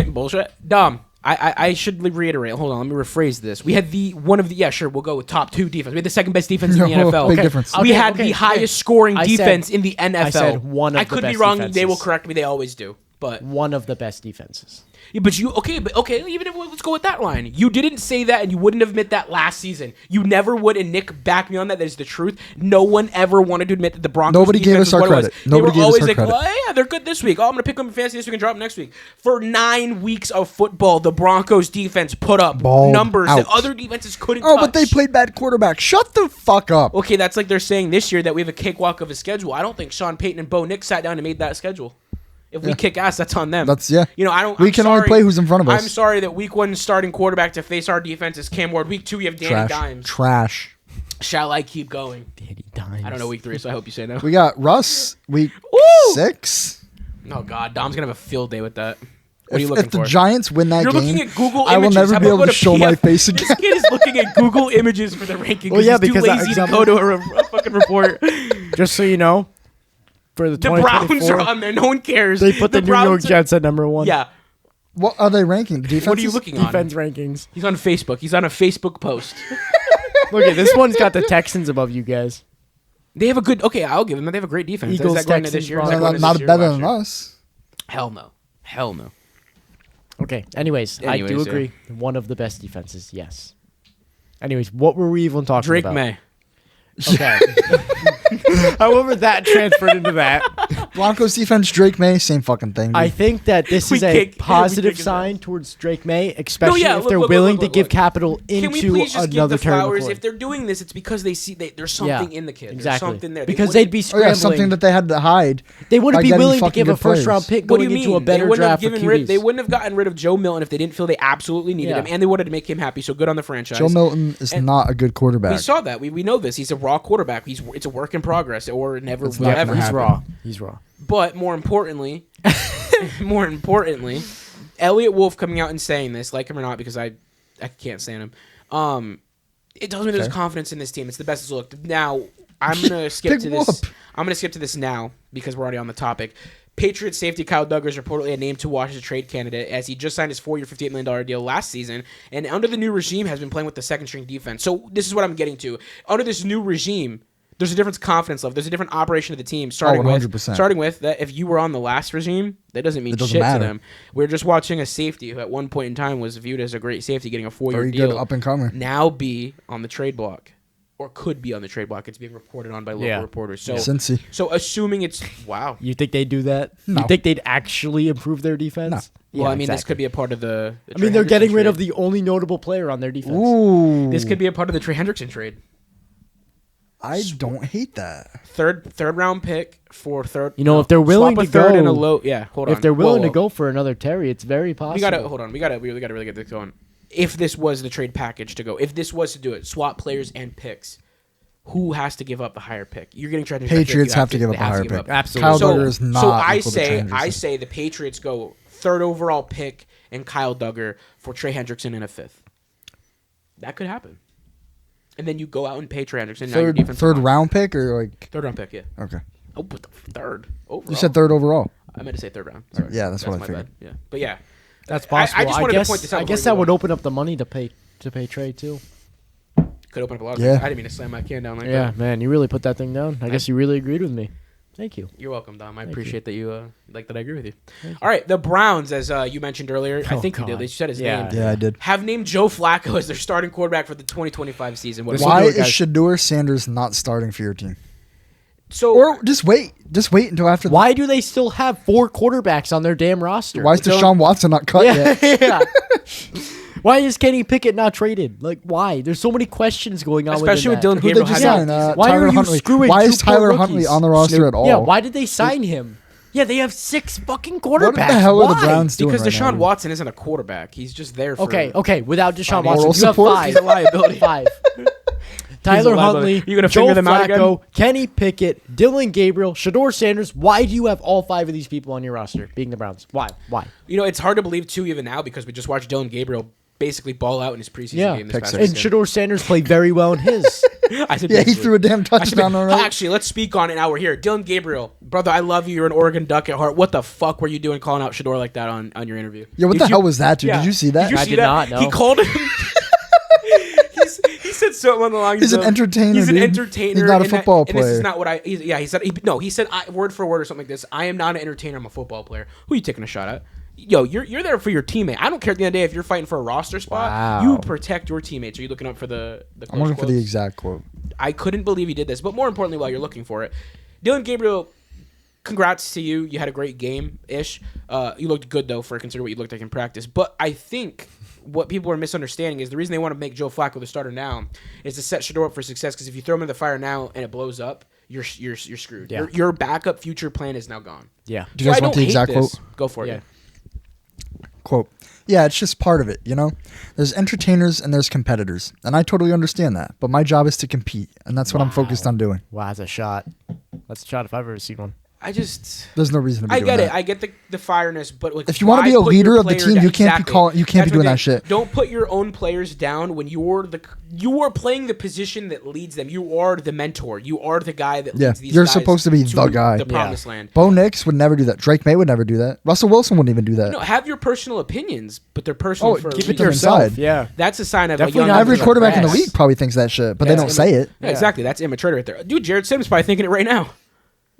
Bullshit. Dom. I should reiterate. Hold on, let me rephrase this. We had we'll go with top 2 defense. We had the second best defense in the No, NFL. big difference. We Okay, had okay, the okay. highest scoring I said- defense in the NFL. I said one of I the could be best wrong. They defenses. will correct me. They always do. But One of the best defenses. yeah, but even if let's go with that line. You didn't say that, and you wouldn't have admit that last season. You never would, and Nick backed me on that. That is the truth. No one ever wanted to admit that the Broncos. Nobody gave defense us was our what it was. credit. Nobody they gave were us always our like, credit. "Oh yeah, they're good this week. Oh, I'm gonna pick them in fantasy this week and drop them next week." For 9 weeks of football, the Broncos defense put up Balled numbers that out. other defenses couldn't. Oh, touch. but they played bad quarterback. Shut the fuck up. Okay, that's like they're saying this year that we have a cakewalk of a schedule. I don't think Sean Payton and Bo Nix sat down and made that schedule. If we kick ass, that's on them. That's- yeah. You know, I don't. We I'm can only sorry. play who's in front of us. I'm sorry that week 1 starting quarterback to face our defense is Cam Ward. Week 2 you have Danny Trash. Dimes. Trash. Shall I keep going? Danny Dimes. I don't know week 3, so I hope you say no. We got Russ week Woo! 6. Oh God, Dom's gonna have a field day with that. What are you looking If the for? Giants win that You're game, looking at Google I will Images. never How be about able go to show my face This again. kid is looking at Google Images for the ranking Well, yeah, he's too because lazy to go to a fucking report. Just so you know, for the The Browns 2024, are on there. No one cares. they put the New York Browns are- Jets at number 1. Yeah. What are they ranking? The defense. What are you looking on? Defense rankings. He's on Facebook. He's on a Facebook post. Look at this one's got the Texans above you guys. They have a good. Okay, I'll give them. They have a great defense. Eagles, Is that going into Texans, this year? Is that Broncos. going Not into this year or better last than year? us. Hell no. Hell no. Okay. Anyways, I do Anyways, yeah. agree. One of the best defenses. Yes. Anyways, what were we even talking Drake about? May. Okay. However, that transferred into that. Broncos defense, Drake May, same fucking thing. Dude. I think that this We is a kick- we positive kick his sign ass. towards Drake May, especially yeah, if look, they're look, willing look, to look, give look. capital Can we into please just give another the Terry flowers? McLaurin. If they're doing this, it's because they see there's something in the kid. Exactly. There's something there. Because they'd be oh scrambling. yeah, something that they had to hide. They wouldn't by be getting willing to fucking give a good players. first-round pick What do going you into mean? a better They wouldn't have draft for given rid. QBs. They wouldn't have gotten rid of Joe Milton if they didn't feel they absolutely needed Yeah. him, and they wanted to make him happy. So good on the franchise. Joe Milton is And not a good quarterback. We saw that. We know this. He's a raw quarterback. It's a work in progress, or never It's will not ever. gonna He's happen. raw. He's raw. But more importantly, Elliot Wolf coming out and saying this, like him or not, because I can't stand him. It tells me there's Okay. confidence in this team. It's the best it's looked. Now I'm gonna skip Big to this. whoop. I'm gonna skip to this now because we're already on the topic. Patriots safety Kyle Duggar is reportedly named to watch as a trade candidate as he just signed his 4-year, $58 million deal last season, and under the new regime has been playing with the second-string defense. So this is what I'm getting to. Under this new regime, there's a different confidence level. There's a different operation of the team. Starting 100%. with that, if you were on the last regime, that doesn't mean It doesn't shit matter. to them. We're just watching a safety who at one point in time was viewed as a great safety, getting a 4-year Very deal. good up and comer. Now be on the trade block, or could be on the trade block. It's being reported on by local reporters. So, Cincy. so assuming it's wow. You think they'd do that? No. You think they'd actually improve their defense? No. Well, I mean, this could be a part of the. I mean, they're getting rid of the only notable player on their defense. Ooh. This could be a part of the Trey Hendrickson trade. I don't hate that. Third round pick for third. You know, if they're willing swap to a third go- and a low, yeah. Hold on. If they're willing Whoa, to go for another Terry, it's very possible. we gotta hold on. We gotta really get this going. If this was the trade package to go, if this was to do it, swap players and picks. Who has to give up the higher pick? You're getting traded. Patriots have to give up they a higher give pick. up. Absolutely. Kyle So, Duggar is not so I equal to Trey say Hendrickson. the Patriots go third overall pick and Kyle Duggar for Trey Hendrickson in a fifth. That could happen. And then you go out and pay Trey Hendrickson. Now your defense Third round pick or like Third round pick, yeah. okay. Oh, but the third overall. You said third overall. I meant to say third round. Sorry. Yeah, that's what I my figured. bad. Yeah, but yeah, That's possible. I just wanted to point this out I before guess we that go would on. open up the money to pay Trey too. could open up a lot of Yeah. things. I didn't mean to slam my can down like Yeah, that. man, you really put that thing down. I guess you really agreed with me. Thank you. You're welcome, Dom. I Thank appreciate that you like that I agree with you. All right, the Browns, as you mentioned earlier, I Oh, think you God. did. You said his Yeah. name. Yeah, I did. Have named Joe Flacco as their starting quarterback for the 2025 season. What Listen Why to it, is guys. Shador Sanders not starting for your team? So Or just wait until after. Why do they still have 4 quarterbacks on their damn roster? Why is Deshaun Watson not cut Yeah, yet? yeah. Why is Kenny Pickett not traded? Like, why? There's so many questions going on. Especially with within Dylan that. Who they Gabriel just having signed? Why Tyler are you Huntley. screwing Why two is Tyler poor Huntley rookies? on the roster at all? Yeah, why did they sign him? Yeah, they have 6 fucking quarterbacks. What the hell are the Why? Browns doing because right Deshaun now? Watson isn't a quarterback. He's just there for Okay. Without Deshaun Moral Watson, you have support? 5. He's a liability. 5. Tyler liability. Huntley, You gonna Joe finger them out again? Flacco, Kenny Pickett, Dylan Gabriel, Shador Sanders. Why do you have all 5 of these people on your roster being the Browns? Why? You know, it's hard to believe too even now because we just watched Dylan Gabriel basically ball out in his preseason Yeah, game this Pick past six. and weekend. Shador Sanders played very well in his. I said Yeah, he basically. threw a damn touchdown already. Actually, let's speak on it now. We're here. Dylan Gabriel, brother, I love you. You're an Oregon Duck at heart. What the fuck were you doing calling out Shador like that on your interview? Yeah, what Did the you- hell was that, dude? Yeah. Did you see that? Did you I see did that? not, no. He called him. He said something on the lines He's an of, entertainer, He's an dude. entertainer. He's not a and that- football And this is player. not what I. He said word for word or something like this. I am not an entertainer. I'm a football player. Who are you taking a shot at? Yo, you're there for your teammate. I don't care at the end of the day if you're fighting for a roster spot. Wow. You protect your teammates. Are you looking up for the I'm looking for the quotes? exact quote. I couldn't believe he did this. But more importantly, while you're looking for it, Dylan Gabriel, congrats to you. You had a great game-ish. You looked good, though, for considering what you looked like in practice. But I think what people are misunderstanding is the reason they want to make Joe Flacco the starter now is to set Shador up for success, because if you throw him in the fire now and it blows up, you're screwed. Yeah. Your backup future plan is now gone. Yeah. Do you guys I want don't the hate exact this. quote? Go for it. Yeah. Yeah. Quote. Yeah, it's just part of it, you know? There's entertainers and there's competitors. And I totally understand that. But my job is to compete. And that's what I'm focused on doing. Wow, that's a shot. That's a shot if I've ever seen one. There's no reason to be I doing get that. it. I get the fireness, but like, If you want to why be a put your leader of the player team, down? you can't Exactly. you can't be That's doing what that they- shit. Don't put your own players down when you are playing the position that leads them. You are the mentor. You are the guy that leads these You're guys supposed to be the guy. the promised land. Bo Nix would never do that. Drake May would never do that. Russell Wilson wouldn't even do that. No, have your personal opinions, but they're personal for a keep it reason. to yourself. Yeah. That's a sign of Definitely a young not Every Like quarterback in the grass. league probably thinks that shit, but they don't That's say it. Yeah, exactly. That's immaturity right there. Dude, Jared Sims probably thinking it right now.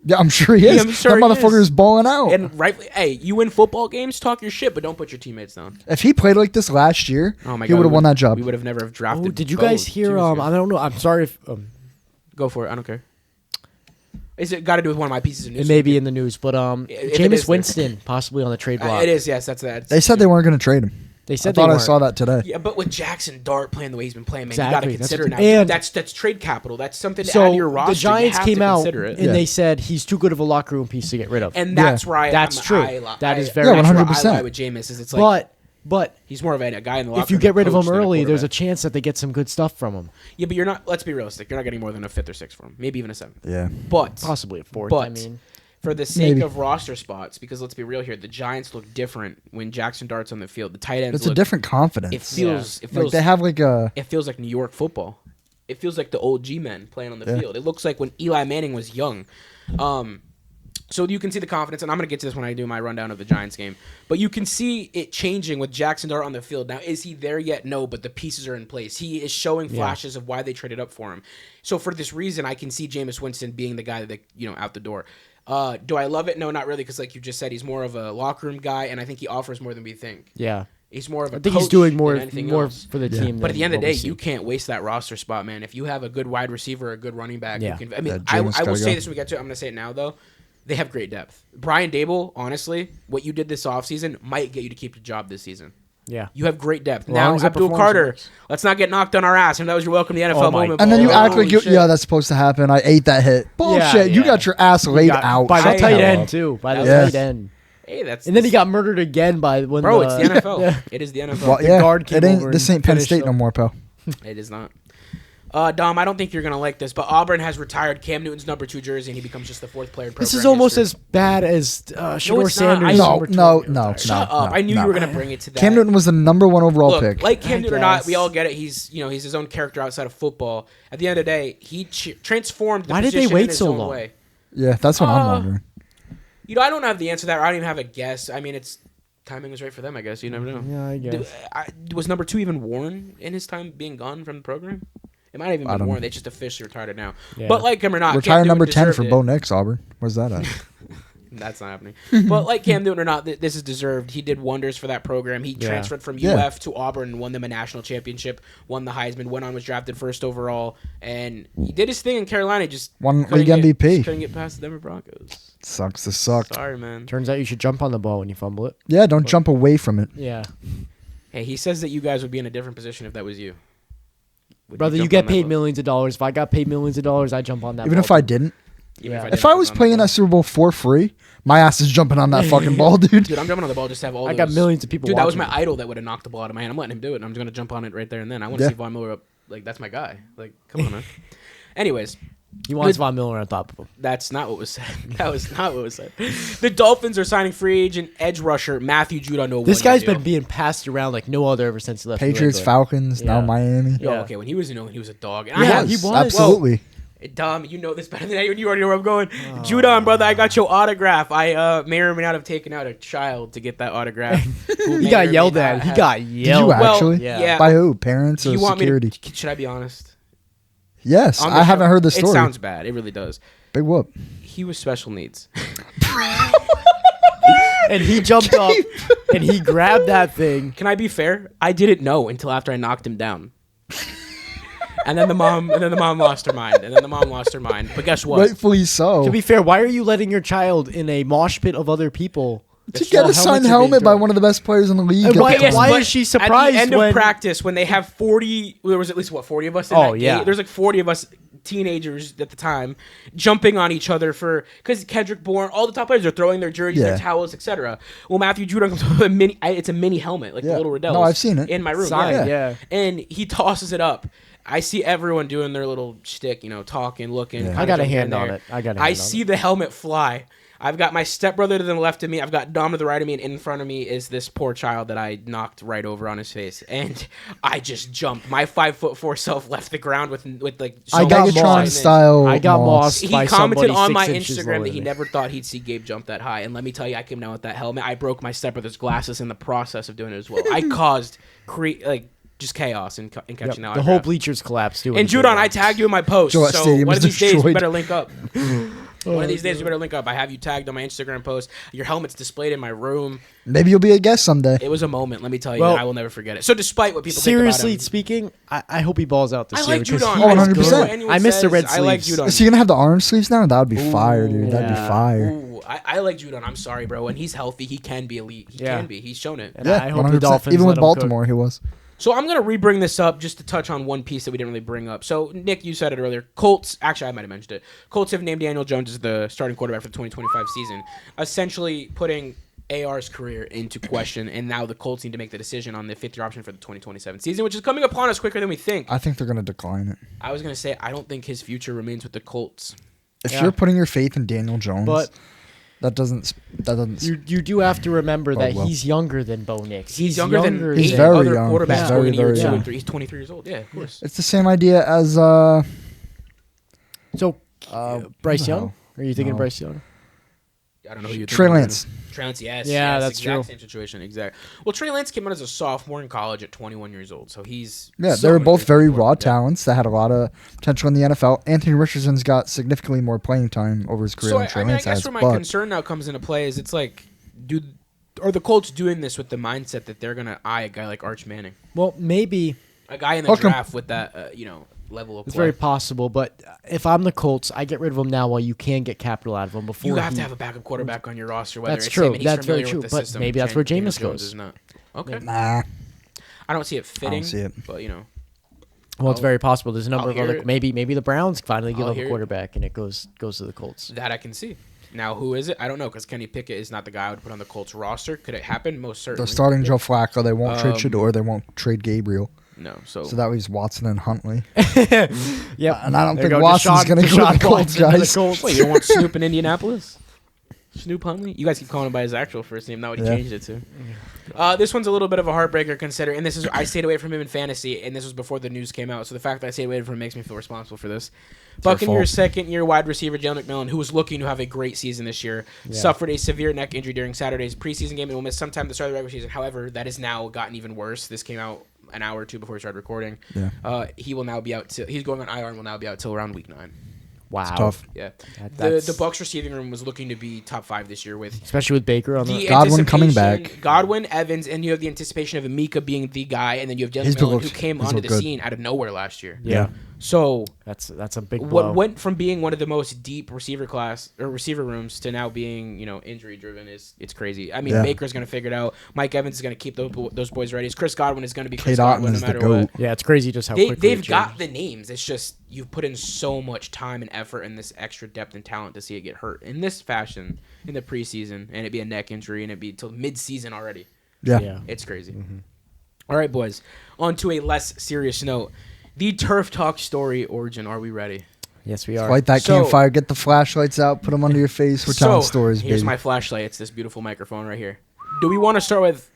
Yeah, I'm sure he is. I'm sure that he motherfucker is. is balling out. And rightly, hey, you win football games, talk your shit, but don't put your teammates down. If he played like this last year, Oh my he God, would have won that job. We would have never have drafted. Oh, did you Bo guys 2 hear? years ago. I don't know. I'm sorry if Go for it. I don't care. Is it got to do with one of my pieces of news? it may be in the news, but If it is, Jameis then- Winston possibly on the trade block. It is. Yes, that's. They said they weren't going to trade him. They I said thought they I weren't. saw that today. Yeah, but with Jackson Dart playing the way he's been playing, man, Exactly, you got to that's consider what- now. and- That's trade capital. That's something to add So to your roster. the Giants you have came to out consider it. and they said he's too good of a locker room piece to get rid of. And that's Yeah. why That's true. That is very Yeah, that's where 100%. I lie with Jameis is it's like but he's more of a guy in the locker if you room get rid of coach him than a early, there's a quarterback. chance that they get some good stuff from him. Yeah, but you're not. Let's be realistic. You're not getting more than a fifth or sixth from him. Maybe even a seventh. Yeah. But Possibly a fourth. But I mean, for the sake Maybe. of roster spots, because let's be real here, the Giants look different when Jackson Dart's on the field. The tight ends. It's a look, different confidence. It feels. It like feels. they have like a. It feels like New York football. It feels like the old G-men playing on the Yeah. field. It looks like when Eli Manning was young. So you can see the confidence, and I'm going to get to this when I do my rundown of the Giants game. But you can see it changing with Jackson Dart on the field. Now, is he there yet? No, but the pieces are in place. He is showing flashes of why they traded up for him. So for this reason, I can see Jameis Winston being the guy that, out the door. Do I love it? No, not really, because like you just said, he's more of a locker room guy, and I think he offers more than we think. yeah. He's more of a I think coach he's doing than anything more else. for the team. But at the end of the than day, what we you see. can't waste that roster spot, man. If you have a good wide receiver, a good running back, Yeah. who can, I mean, Yeah, I Jameis will gotta say go. this when we get to it. I'm going to say it now, though. They have great depth. Brian Dable, honestly, what you did this offseason might get you to keep your job this season. Yeah. You have great depth. long Now, as that Abdul performance Carter, works. let's not get knocked on our ass. And that was your welcome to the NFL Oh my moment. And then you Paul. act like Holy shit. that's supposed to happen. I ate that hit. Bullshit. You yeah. got your ass laid out. by the I- tight Yeah. end too. By the Yeah. tight end. Hey, that's And then he got murdered again by when Bro, it's the NFL. Yeah. It is the NFL. Well, the yeah, guard came it ain't. over This and ain't Penn finished State no him. more, pal. It is not. Dom, I don't think you're going to like this, but Auburn has retired Cam Newton's number 2 jersey, and he becomes just the 4th player in program This is almost history. as bad as Shador it's not. Sanders. No, number no, 20 no, retired. Shut up. I knew no. you were going to bring it to that. Cam Newton was the number 1 overall Look, pick. like Cam I Newton or not, guess. we all get it. He's he's his own character outside of football. At the end of the day, he transformed the Why did they position wait in his so own long? way. Yeah, that's what I'm wondering. I don't have the answer to that, or I don't even have a guess. I mean, it's timing was right for them, I guess. You never know. Yeah, I guess. Was number 2 even worn in his time being gone from the program? It might have even I been don't worn. know. They just officially retired it now. Yeah. But like him or not, Cam Retire Newton number 10 deserved for it. Bo Nix, Auburn. Where's that at? That's not happening. But like Cam Newton or not, this is deserved. He did wonders for that program. He transferred from Yeah. UF to Auburn and won them a national championship, won the Heisman, went on, was drafted first overall, and he did his thing in Carolina. Just Won couldn't league get- MVP. just couldn't get past the Denver Broncos. Sucks to suck. Sorry, man. Turns out you should jump on the ball when you fumble it. Yeah, don't jump away from it. Yeah. Hey, he says that you guys would be in a different position if that was you. Would Brother, you jump get on that paid boat? millions of dollars. If I got paid millions of dollars, I'd jump on that Even ball. if I didn't. Even Yeah. didn't If I was jump on playing the that Super Bowl for free, my ass is jumping on that fucking ball, dude. Dude, I'm jumping on the ball just to have all I those. got millions of people Dude, that was watching my me. idol that would have knocked the ball out of my hand. I'm letting him do it, and I'm just going to jump on it right there and then. I want to Yeah. see Von Miller up. Like, that's my guy. Like, come on, man. Anyways, He wants Von Miller on top of him. that's not what was said. That was not what was said. The Dolphins are signing free agent edge rusher Matthew Judon to a This 1-year guy's deal. been being passed around like no other ever since he left. New Patriots, England. Falcons, now Yeah. Miami. Yo, Yeah. okay, when he was he was a dog. And Yeah, I had, he was. Absolutely. Dom, you know this better than I. You already know where I'm going. Judon, brother, I got your autograph. I may or may not have taken out a child to get that autograph. who He may or got may yelled not at. He have- got Did yelled. you at. Well, actually? yeah. By who? Parents Do or you want security? me to? Should I be honest? Yes, On the I haven't show- heard the story. It sounds bad. It really does. Big whoop. He was special needs. And he jumped up and he grabbed that thing. Can I be fair? I didn't know until after I knocked him down. And then the mom lost her mind. But guess what? Rightfully so. To be fair, why are you letting your child in a mosh pit of other people? To get a Helmets signed are being helmet by thrown. one of the best players in the league. And why- at the time. But is she At surprised the end of when- practice, when they have 40, there was at least 40 of us. In Oh, that yeah. game. There's like 40 of us teenagers at the time jumping on each other because Kendrick Bourne, all the top players are throwing their jerseys, Yeah. their towels, etc. Well, Matthew Judon comes with a mini. It's a mini helmet, like the Yeah. little Riddell. No, I've seen it. in my room. Signed, Yeah. yeah. And he tosses it up. I see everyone doing their little shtick, talking, looking. Yeah. kinda I got a jumping hand in on there. it. I got a I hand on see it. the helmet fly. I've got my stepbrother to the left of me. I've got Dom to the right of me, and in front of me is this poor child that I knocked right over on his face. And I just jumped. My 5'4" self left the ground with like. So I got much Megatron excitement. style. I got moss. mossed. He by commented somebody on my 6 inches Instagram lower that than he me. never thought he'd see Gabe jump that high. And let me tell you, I came down with that helmet. I broke my stepbrother's glasses in the process of doing it as well. I caused just chaos in catching that The autograph. whole bleachers collapsed too. And Judon, I tagged you in my post. Gillette So Stadium one is of these days we destroyed. better link up. One of these days we better link up. I have you tagged on my Instagram post. Your helmet's displayed in my room. Maybe you'll be a guest someday. It was a moment, let me tell you. Well, I will never forget it. So despite what people Seriously think about him, speaking, I hope he balls out this I year. like because Judon. he Oh, is 100%. good. Anyone I miss the says, red I like sleeves. Judon. Is he gonna have the orange sleeves now? That would be fire, dude. That'd be yeah. fire. Ooh, I like Judon. I'm sorry, bro. When he's healthy, he can be elite. He Yeah. can be. He's shown it. And Yeah, I hope 100%. the Dolphins Even let with him cook. Baltimore, he was. So I'm going to re-bring this up just to touch on one piece that we didn't really bring up. So, Nick, you said it earlier. Colts, actually, I might have mentioned it. Colts have named Daniel Jones as the starting quarterback for the 2025 season, essentially putting AR's career into question, and now the Colts need to make the decision on the fifth-year option for the 2027 season, which is coming upon us quicker than we think. I think they're gonna decline it. I was going to say, I don't think his future remains with the Colts. If Yeah. you're putting your faith in Daniel Jones, But that doesn't. you do have to remember that well. he's younger than Bo Nix. He's younger than He's eight very other young. quarterbacks He's going in year very 2 young. and 3. He's 23 years old. Yeah, of course. It's the same idea as So Bryce who the Young? hell? Are you thinking No. Bryce Young? I don't know who you're Trey thinking of. Lance. Trey Lance, yes. Yeah, yes, that's exact true. Same situation, exact. Well, Trey Lance came out as a sophomore in college at 21 years old, so he's Yeah, so they were many both years very before. raw Yeah. talents that had a lot of potential in the NFL. Anthony Richardson's got significantly more playing time over his career So than I Trey mean, I Lance guess has. where my But concern now comes into play is it's like, are the Colts doing this with the mindset that they're gonna eye a guy like Arch Manning, Well, maybe a guy in the Hook 'em. draft with that level of it's play? very possible, but if I'm the Colts, I get rid of him now while you can get capital out of him before You have he- to have a backup quarterback on your roster. Whether That's it's true. him and he's That's very familiar true. with the But system. maybe that's where Daniel Jameis Jones goes. is not. Okay, nah, I don't see it fitting. see it. But Well, it's very possible. There's a number I'll of hear other. it. Maybe the Browns finally give I'll up a hear it. quarterback, and it goes to the Colts. that I can see. Now, who is it? I don't know because Kenny Pickett is not the guy I would put on the Colts roster. Could it happen? Most certainly. They're starting Joe Flacco. They won't trade Um, Shador. They won't trade Gabriel. No, So that leaves Watson and Huntley. Yep. And I don't There think you go. Watson's Deshaun- going to go Deshaun to the Colts, Watson to the guys. Colts. Wait, you don't want Snoop in Indianapolis? Snoop Huntley? You guys keep calling him by his actual first name, not what he Yeah. changed it to. This one's a little bit of a heartbreaker considering, and this is I stayed away from him in fantasy, and this was before the news came out. So the fact that I stayed away from him makes me feel responsible for this. Buccaneers' second-year wide receiver Jalen McMillan, who was looking to have a great season this year, suffered a severe neck injury during Saturday's preseason game and will miss some time at the start of the regular season. However, that has now gotten even worse. This came out an hour or two before we started recording. Yeah. He will now be out. He's going on IR and will now be out till around week 9. Wow. It's tough. Yeah, That's- the Bucs receiving room was looking to be top 5 this year with Especially with Baker on the. the Godwin coming anticipation- back. Godwin, Evans, and you have the anticipation of Mika being the guy, and then you have Jalen He's been Millen, who looked- came he's onto looked the good. scene out of nowhere last year. Yeah. So That's a big blow. what went from being one of the most deep receiver rooms to now being injury driven it's crazy. I mean, Yeah. Baker's going to figure it out. Mike Evans is going to keep those boys ready. Chris Godwin is going to be Chris Kate Otten Godwin no is the matter GOAT. what. Yeah, it's crazy just how quickly They've it got changed. the names. It's just you've put in so much time and effort and this extra depth and talent to see it get hurt in this fashion in the preseason, and it be a neck injury and it be till mid-season already. Yeah. It's crazy. All right, boys. On to a less serious note. The Turf Talk story origin. Are we ready? Yes, we are. Light that So- campfire. Get the flashlights out. Put them under your face. We're telling stories, here's baby. my flashlight. It's this beautiful microphone right here. Do we want to start with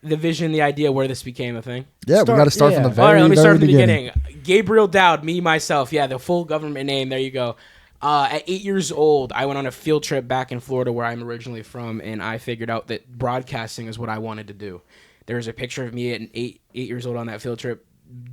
the vision, the idea where this became a thing? Yeah, we got to start from the yeah. very, All right, let me very start from the beginning. Gabriel Dowd, me, myself. Yeah, the full government name. There you go. At 8 years old, I went on a field trip back in Florida where I'm originally from, and I figured out that broadcasting is what I wanted to do. There's a picture of me at 8 years old on that field trip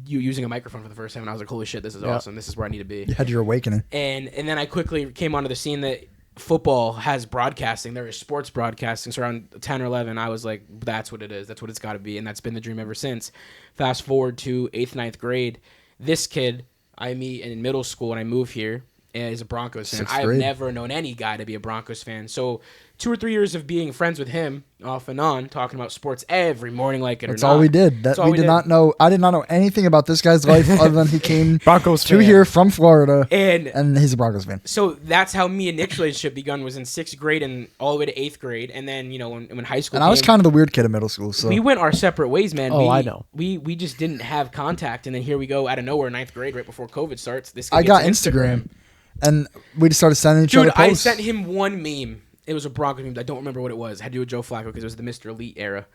using a microphone for the first time, and I was like, holy shit, this is awesome. This is where I need to be. You had your awakening. And then I quickly came onto the scene that football has broadcasting. There is sports broadcasting. So around 10 or 11, I was like, that's what it is. That's what it's got to be. And that's been the dream ever since. Fast forward to 8th, 9th grade. This kid I meet in middle school and I move here. is a Broncos fan. Sixth I've grade. never known any guy to be a Broncos fan. So 2 or 3 years of being friends with him, off and on, talking about sports every morning, like it That's or not. all we did. That's all We did not know. I did not know anything about this guy's life other than he came Broncos to fan. here from Florida, And and he's a Broncos fan. so that's how me and Nick's relationship begun, was in 6th grade and all the way to 8th grade. And then, when high school And I was came, kind of the weird kid in middle school. So we went our separate ways, man. Oh, I know. We just didn't have contact. And then here we go out of nowhere, 9th grade, right before COVID starts. This kid I got gets Instagram, and we just started sending each Dude, other I posts. sent him one meme. It was a Broncos meme. I don't remember what it was. It had to do with Joe Flacco because it was the Mr. Elite era.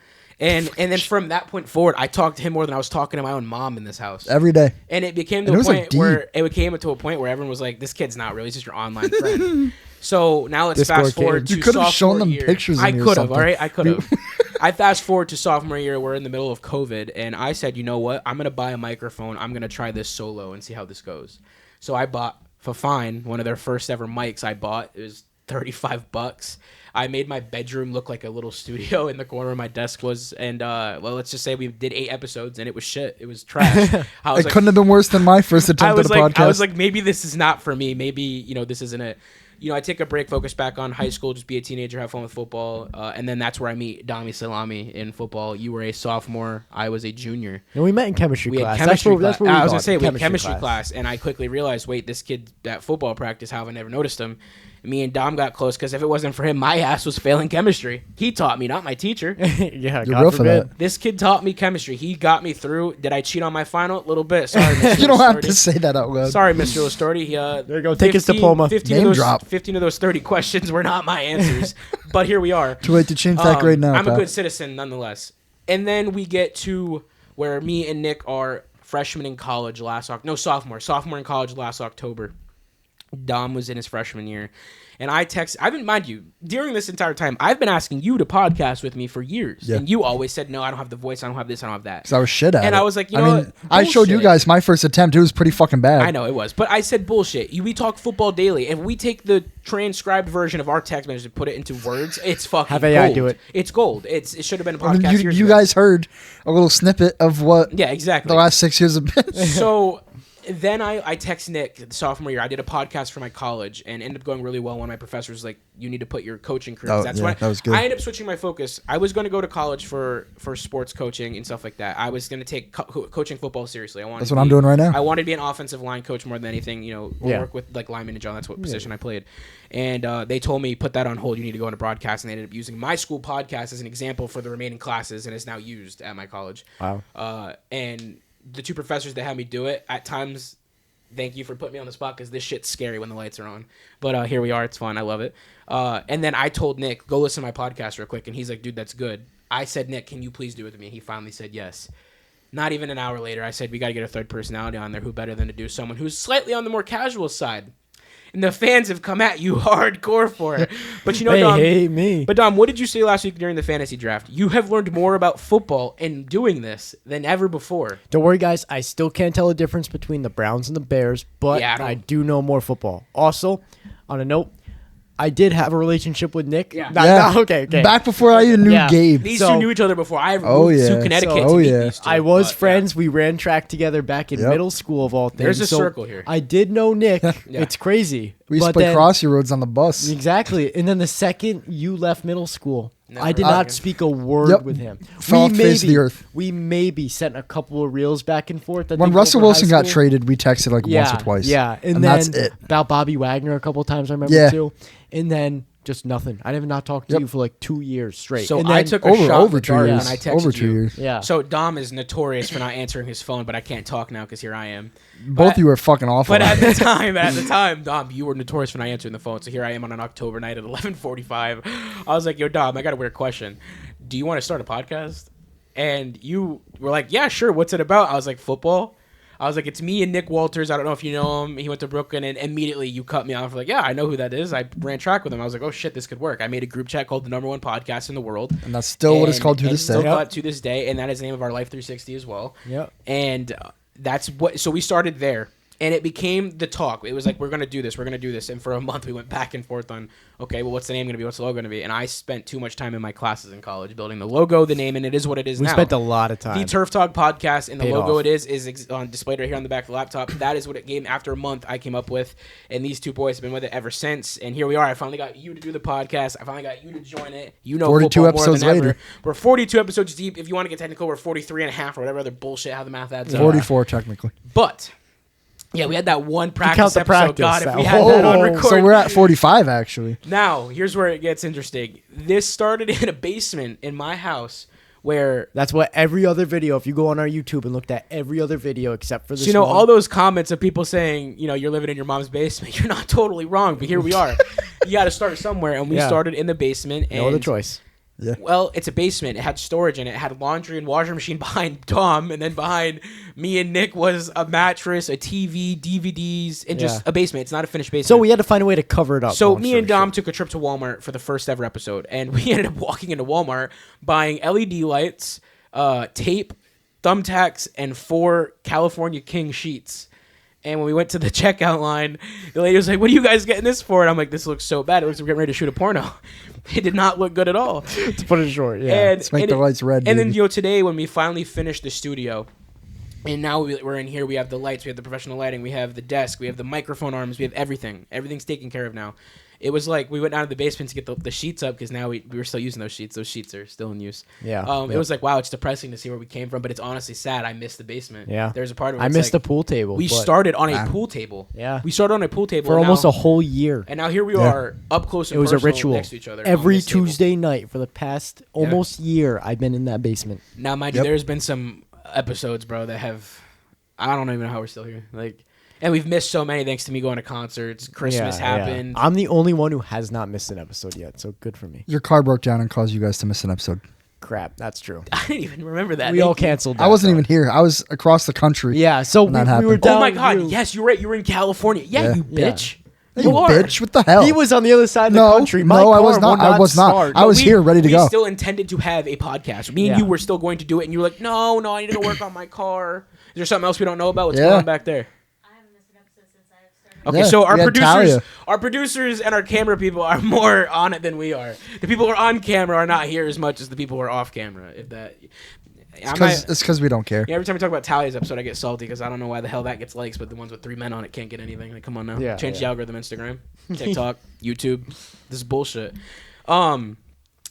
And then from that point forward, I talked to him more than I was talking to my own mom in this house. every day. And it became And to it a was, point like, deep. where everyone was like, "This kid's not real. He's just your online friend." So now let's Discord fast forward kid. to You could have shown sophomore them year. pictures of I me or could have, something. all right? I could have. I fast forward to sophomore year. We're in the middle of COVID, and I said, you know what? I'm gonna buy a microphone. I'm gonna try this solo and see how this goes. So I bought for Fine one of their first ever mics. I bought. It was $35. I made my bedroom look like a little studio in the corner where my desk was, and let's just say we did 8 episodes, and it was shit. It was trash. I was It couldn't have been worse than my first attempt at a podcast. I was like, maybe this is not for me. Maybe this isn't it. I take a break, focus back on high school, just be a teenager, have fun with football, and then that's where I meet Dami Salami in football. You were a sophomore, I was a junior. And we met in chemistry We had class. chemistry That's class. where we I was gonna bonded. say we had chemistry class, and I quickly realized, wait, this kid at football practice, how have I never noticed him? Me and Dom got close because if it wasn't for him, my ass was failing chemistry. He taught me, not my teacher. Yeah, You're God real for forbid. that. This kid taught me chemistry. He got me through. Did I cheat on my final? A little bit. Sorry, Mr. You don't have to Listorti. say that out loud. Sorry, Mr. Listorti. There you go. Take his diploma. 15 Name of those, drop. 15 of those 30 questions were not my answers, but here we are. Too late to change that grade now. I'm a pal. good citizen nonetheless. And then we get to where me and Nick are freshmen in college sophomore in college last October. Dom was in his freshman year. And mind you, during this entire time, I've been asking you to podcast with me for years. Yeah. And you always said, no, I don't have the voice, I don't have this, I don't have that. Because I was shit at it. And I was like, I showed you bullshit. guys my first attempt. It was pretty fucking bad. I know it was, but I said bullshit. We talk football daily. If we take the transcribed version of our text message and put it into words, it's fucking Have AI gold. do it. It's gold. It should have been a I mean, podcast. years you ago. guys heard a little snippet of what Yeah, exactly. the last 6 years have been. So then I text Nick the sophomore year. I did a podcast for my college and ended up going really well. One of my professors was like, you need to put your coaching career. Oh, That's yeah, why that was good. I ended up switching my focus. I was going to go to college for sports coaching and stuff like that. I was going to take coaching football seriously. That's what I'm doing right now. I wanted to be an offensive line coach more than anything, or Yeah. work with like lineman and John. That's what position I played. And they told me, put that on hold. You need to go into broadcast. And they ended up using my school podcast as an example for the remaining classes, and it's now used at my college. Wow. And the 2 professors that had me do it, at times, thank you for putting me on the spot because this shit's scary when the lights are on. But here we are. It's fun. I love it. And then I told Nick, go listen to my podcast real quick. And he's like, dude, that's good. I said, Nick, can you please do it with me? He finally said yes. Not even an hour later, I said, we got to get a third personality on there. Who better than to do someone who's slightly on the more casual side? And the fans have come at you hardcore for it. But They Dom, hate me. But Dom, what did you say last week during the fantasy draft? You have learned more about football in doing this than ever before. Don't worry, guys. I still can't tell the difference between the Browns and the Bears, but Yeah, I don't- I do know more football. Also, on a note, I did have a relationship with Nick. Yeah. Okay. Back before I even knew Yeah. Gabe. These So- 2 knew each other before I Oh, moved yeah. to Connecticut So- to Oh, meet yeah. these 2. I was But, friends. We ran track together back in Yep. middle school of all things. There's a So circle here. I did know Nick. Yeah. It's crazy. We used to But play then- Crossy Roads on the bus. Exactly. And then the second you left middle school, Never I did again. not speak a word Yep. with him. Fell off the face of the earth. We maybe sent a couple of reels back and forth. I When think, Russell over high Wilson got school. traded, we texted like once or twice. Yeah, and then that's it. about Bobby Wagner a couple times I remember Yeah. too. And then just nothing. I have not talked to Yep. you for like 2 years straight. So and I then, took a Over shot over in the 2 dark years. when I texted Over 2 you. years. yeah. So Dom is notorious for not answering his phone, but I can't talk now because here I am. Both of you are fucking awful. But at the time, Dom, you were notorious for not answering the phone. So here I am on an October night at 11:45. I was like, yo, Dom, I got a weird question. Do you want to start a podcast? And you were like, yeah, sure. What's it about? I was like, football. I was like, it's me and Nick Walters. I don't know if you know him. He went to Brooklyn, and immediately you cut me off. Like, yeah, I know who that is. I ran track with him. I was like, oh shit, this could work. I made a group chat called the #1 podcast in the world. and that's still what it's called to And this still day. call it to this day, and that is the name of our Life 360 as well. Yep. And that's what. So we started there. And it became the talk. It was like, we're going to do this. We're going to do this. And for a month, we went back and forth on, okay, well, what's the name going to be? What's the logo going to be? And I spent too much time in my classes in college building the logo, the name, and it is what it is now. We spent a lot of time. The Turf Talk podcast, and the Paid logo off. is on displayed right here on the back of the laptop. That is what it came after a month I came up with. And these two boys have been with it ever since. And here we are. I finally got you to do the podcast. I finally got you to join it. You know 42 football more episodes than ever. later. We're 42 episodes deep. If you want to get technical, we're 43 and a half or whatever other bullshit, how the math adds up. 44 technically. But... yeah, we had that one practice count the episode. practice. God, if we had that on record. So we're at 45 actually. Now, here's where it gets interesting. This started in a basement in my house where... That's what every other video, if you go on our YouTube and looked at every other video except for this So, you know, one, all those comments of people saying, you know, you're living in your mom's basement, you're not totally wrong, but here we are. You got to start somewhere, and we started in the basement. And no other choice. Yeah. well, it's a basement. It had storage in it. It had laundry and washer machine behind Tom, and then behind me and Nick was a mattress, a TV, DVDs, and just a basement. It's not a finished basement. So we had to find a way to cover it up. So long me story and Dom short. took a trip to Walmart for the first ever episode, and we ended up walking into Walmart, buying LED lights, tape, thumbtacks, and 4 California King sheets. And when we went to the checkout line, the lady was like, "What are you guys getting this for?" And I'm like, "This looks so bad. It looks like we're getting ready to shoot a porno." It did not look good at all. to put it short, yeah. And, Let's make the lights red, And then, baby. you know, today when we finally finished the studio, and now we're in here, we have the lights, we have the professional lighting, we have the desk, we have the microphone arms, we have everything. Everything's taken care of now. It was like we went down to the basement to get the sheets up because now we were still using those sheets. Those sheets are still in use. Yeah. It was like, wow, it's depressing to see where we came from, but it's honestly sad. I miss the basement. Yeah. There's a part of it. I it's missed like, the pool table. We but started on a pool table. Yeah. We started on a pool table for and almost now, a whole year. And now here we Yeah. are up close and It was a personal ritual. next to each other. on Every this table. Tuesday night for the past almost year, I've been in that basement. Now, mind you, there's been some episodes, bro, that have... I don't even know how we're still here. Like, and we've missed so many thanks to me going to concerts. Christmas happened. I'm the only one who has not missed an episode yet, so good for me. Your car broke down and caused you guys to miss an episode. Crap, that's true. I didn't even remember that. We all canceled that. I wasn't even here. I was across the country. Yeah, so when that we were happened. down. Oh my God! we were- Yes, you're right. You were in California. Yeah, Yeah. you bitch. Hey, you are. bitch, what the hell? He was on the other side of the No, country. My no, I car was not. would I was not. start. I was here, ready to we go. still intended to have a podcast. Me and Yeah. you were still going to do it, and you were like, "No, I need to go work on my car." Is there something else we don't know about? What's Yeah. going on back there? I haven't missed an episode since I started. Okay, Yeah, so we had Talia. our producers and our camera people are more on it than we are. The people who are on camera are not here as much as the people who are off camera. If that, It's because we don't care. yeah, every time we talk about Talia's episode, I get salty because I don't know why the hell that gets likes, but the ones with 3 men on it can't get anything. Like, come on now, Yeah, change the yeah. algorithm. Instagram, TikTok, YouTube. This is bullshit.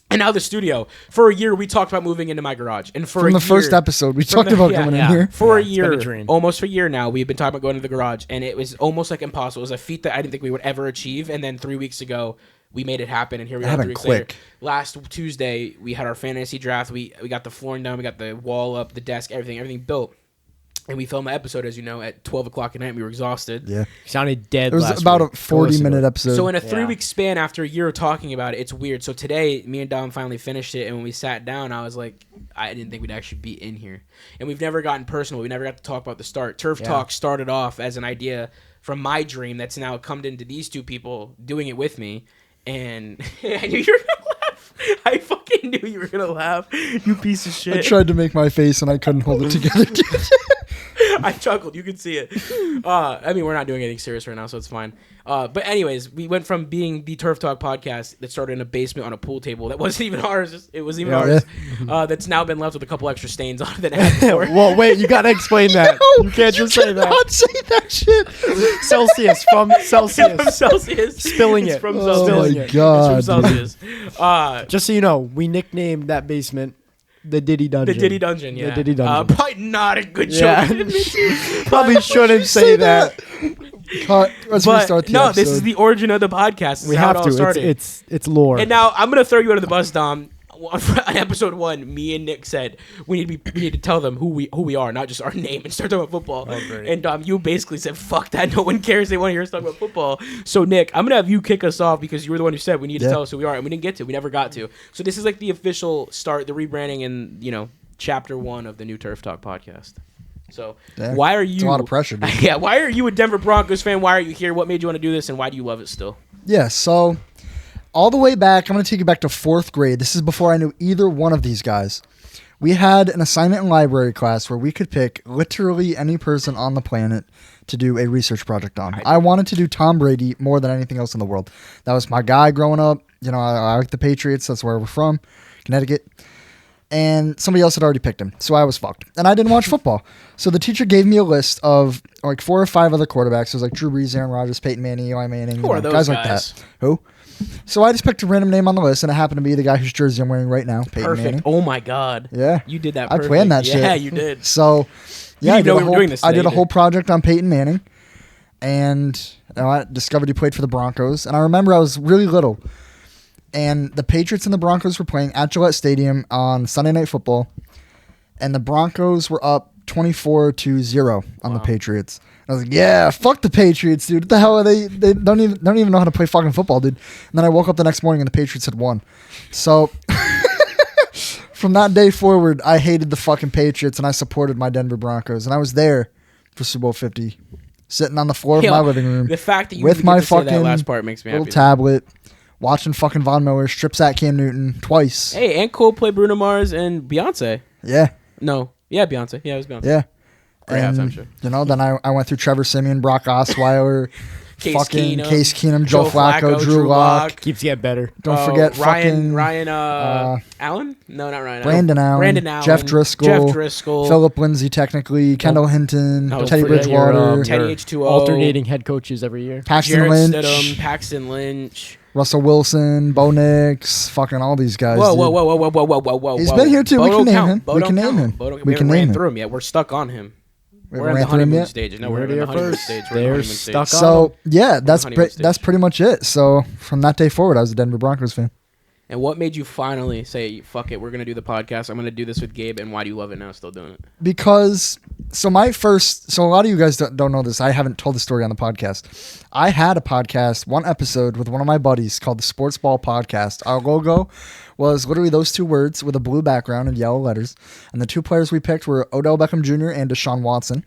And now the studio. For a year, we talked about moving into my garage, and for From a the year, first episode, we from talked about yeah, coming yeah. in here. For a Yeah, it's been a year, dream. almost for a year now, we've been talking about going to the garage, and it was almost like impossible. It was a feat that I didn't think we would ever achieve. And then 3 weeks ago, we made it happen, and here we It are 3 happened weeks quick. later. Last Tuesday, we had our fantasy draft. We got the flooring done, we got the wall up, the desk, everything built. And we filmed an episode, as you know, at 12 o'clock at night. We were exhausted. Yeah. Sounded dead. It was last about week. a 40-minute episode. So in a Yeah. 3-week span, after a year of talking about it, it's weird. So today, me and Dom finally finished it, and when we sat down, I was like, I didn't think we'd actually be in here. And we've never gotten personal. We never got to talk about the start. Turf Talk started off as an idea from my dream that's now come into these two people doing it with me. And I knew you were going to laugh. I fucking knew you were going to laugh. You piece of shit. I tried to make my face and I couldn't hold it together. I chuckled. You can see it. I mean, we're not doing anything serious right now, so it's fine. But anyways, we went from being the Turf Talk podcast that started in a basement on a pool table that wasn't even ours. It wasn't even ours. That's now been left with a couple extra stains on it than it had before. Well, wait, you gotta explain that. You can't just say that. Not say that shit. Celsius from Celsius. From Celsius. Spilling It's it. from Oh Celsius. my It's god. from dude. Celsius. Just so you know, we nicknamed that basement the Diddy The Dungeon. Diddy Dungeon, yeah. The Diddy Dungeon. Probably not a good joke. Yeah. to admit to. Probably shouldn't say that. Cut. Let's But restart the no, episode. this is the origin of the podcast. This We is how have it all to. started. It's lore. And now I'm gonna throw you under the bus, Dom. On episode 1, me and Nick said we need to tell them who we are, not just our name, and start talking about football. Oh, great. And Dom, you basically said, "Fuck that! No one cares. They want to hear us talk about football." So Nick, I'm gonna have you kick us off because you were the one who said we need to tell us who we are, and we didn't get to. We never got to. So this is like the official start, the rebranding, and chapter 1 of the new Turf Talk podcast. So why are you? It's a lot of pressure, dude. Yeah. Why are you a Denver Broncos fan? Why are you here? What made you want to do this, and why do you love it still? Yeah, so all the way back, I'm going to take you back to 4th grade. This is before I knew either one of these guys. We had an assignment in library class where we could pick literally any person on the planet to do a research project on. I wanted to do Tom Brady more than anything else in the world. That was my guy growing up. You know, I like the Patriots. That's where we're from, Connecticut. And somebody else had already picked him. So I was fucked. And I didn't watch football. So the teacher gave me a list of like 4 or 5 other quarterbacks. It was like Drew Brees, Aaron Rodgers, Peyton Manning, Eli Manning. Who are those guys like that. Who? So I just picked a random name on the list, and it happened to be the guy whose jersey I'm wearing right now, Peyton Perfect. Manning. Oh my God. Yeah. You did that I perfect. planned that shit. Yeah, you did. So, You yeah, didn't know we were doing this I did today a whole either. project on Peyton Manning, and I discovered he played for the Broncos. And I remember I was really little, and the Patriots and the Broncos were playing at Gillette Stadium on Sunday Night Football, and the Broncos were up 24-0 on the Patriots. I was like, yeah, fuck the Patriots, dude. What the hell are they? They don't even know how to play fucking football, dude. And then I woke up the next morning and the Patriots had won. So from that day forward, I hated the fucking Patriots and I supported my Denver Broncos. And I was there for Super Bowl 50, sitting on the floor of my living room The fact that you with even my get to say fucking that last part makes me little happy. tablet, watching fucking Von Miller strip sack Cam Newton twice. Hey, and Coldplay, Bruno Mars, and Beyonce. Yeah, No. Yeah, Beyonce. Yeah, it was Beyonce. yeah. Great And, halftime show. you know, then I went through Trevor Siemian, Brock Osweiler, Case fucking Keenum, Case Keenum, Joe Flacco, Drew Lock. Keeps getting better. Don't forget Ryan, fucking Allen? No, not Ryan. Brandon Allen, Brandon Allen. Jeff Driscoll, Philip Philip Lindsay, technically, Kendall Hinton, No, Teddy forget your, Bridgewater, Teddy your H2O. alternating head coaches every year. Paxton Jarrett Lynch, Stidham, Paxton Lynch. Russell Wilson, Bo Nix, fucking all these guys. Whoa, dude. whoa, whoa, whoa, whoa, whoa, whoa, whoa. He's whoa. been here too. Bo We can don't name count. him. Bo We don't can name count. him. Bo don't- We we can haven't ran name through him. him yet. We're stuck on him. We We're in ran the through him honeymoon yet? stage. No, You we're heard in it the here honeymoon first. stage. We're in the They're honeymoon stuck stage. on So yeah, that's honeymoon stage. that's pretty much it. So from that day forward, I was a Denver Broncos fan. And what made you finally say, fuck it, we're going to do the podcast. I'm going to do this with Gabe. And why do you love it now, still doing it? Because so a lot of you guys don't know this. I haven't told the story on the podcast. I had a podcast, one episode with one of my buddies called the Sports Ball Podcast. Our logo was literally those 2 words with a blue background and yellow letters. And the 2 players we picked were Odell Beckham Jr. and Deshaun Watson.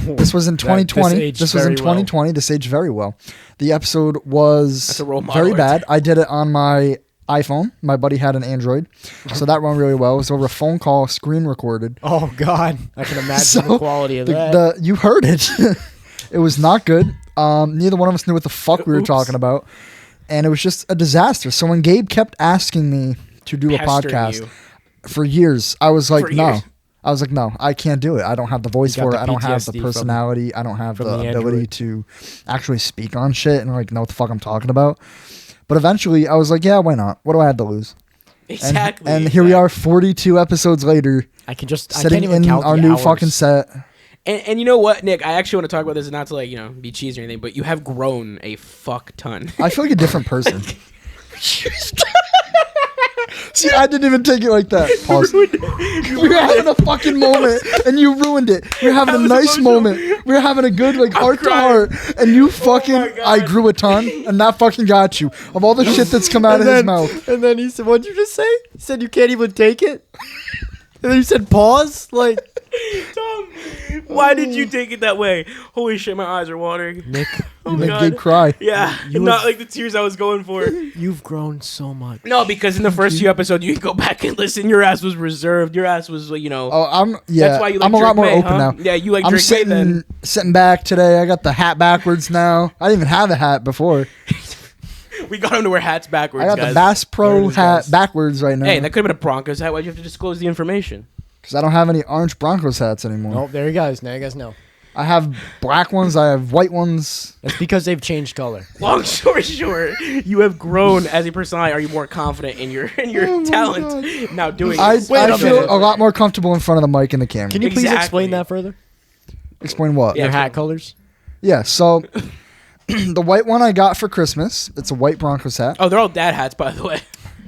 This was in 2020. aged This was in very well. 2020. This aged very well. The episode was That's a role model very right bad. I did it on my iPhone. My buddy had an Android. So that went really well. It was over a phone call, screen recorded. Oh God, I can imagine the quality of that. You heard it. It was not good. Neither one of us knew what the fuck we were Oops. talking about, and it was just a disaster. So when Gabe kept asking me to do a Pestering podcast you. for years, I was like, For no. years. I was like, no, I can't do it. I don't have the voice You got for it. the I don't have the PTSD personality. I don't have from the the ability Android. to actually speak on shit and like know what the fuck I'm talking about. But eventually, I was like, yeah, why not? What do I have to lose? Exactly. And here we are, 42 episodes later, I can't sitting even in count our the new hours. fucking set. And you know what, Nick? I actually want to talk about this, not to be cheesy or anything, but you have grown a fuck ton. I feel like a different person. See, I didn't even take it like that. Pause. We were having a fucking moment, and you ruined it. We were having a was nice emotional. moment. We were having a good, heart to crying. heart, and you fucking, my God. I grew a ton, and that fucking got you. Of all the shit that's come out of his mouth. And then he said, "What'd you just say?" He said, "You can't even take it." And then you said, "Pause." Like, Tom, why did you take it that way? Holy shit, my eyes are watering. Nick, Oh You my made God. Gabe cry. Yeah, You not have- like the tears I was going for. you've grown so much. No, because in the first few episodes, you can go back and listen. Your ass was reserved. Your ass was, Oh, that's why you like I'm a lot Drake more May, open huh? now. Yeah, you like I'm Drake May then. sitting back today. I got the hat backwards now. I didn't even have a hat before. We got him to wear hats backwards, I got guys. the Bass Pro There it is, hat guys. backwards right now. Hey, that could have been a Broncos hat. Why'd you have to disclose the information? Because I don't have any orange Broncos hats anymore. Oh, there you guys. Now you guys know. I have black ones. I have white ones. It's because they've changed color. Long story short, you have grown as a personality. Are you more confident in your Oh my talent now doing I this? Wait a feel minute. a lot more comfortable in front of the mic and the camera. Can you please Exactly. explain that further? Explain what? Yeah. Your hat colors. Yeah, so the white one I got for Christmas. It's a white Broncos hat. Oh, they're all dad hats, by the way.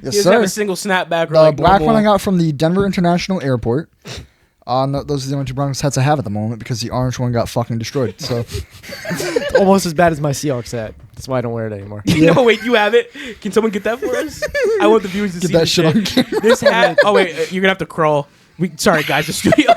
Yes, He doesn't have sir. a single snapback or The like black one normal- I got from the Denver International Airport. Those are the only 2 Broncos hats I have at the moment because the orange one got fucking destroyed. So Almost as bad as my Seahawks hat. That's why I don't wear it anymore. No, wait, you have it. Can someone get that for us? I want the viewers to get see that this shit on camera. This hat. Oh wait, you're gonna have to crawl. Sorry guys, the studio.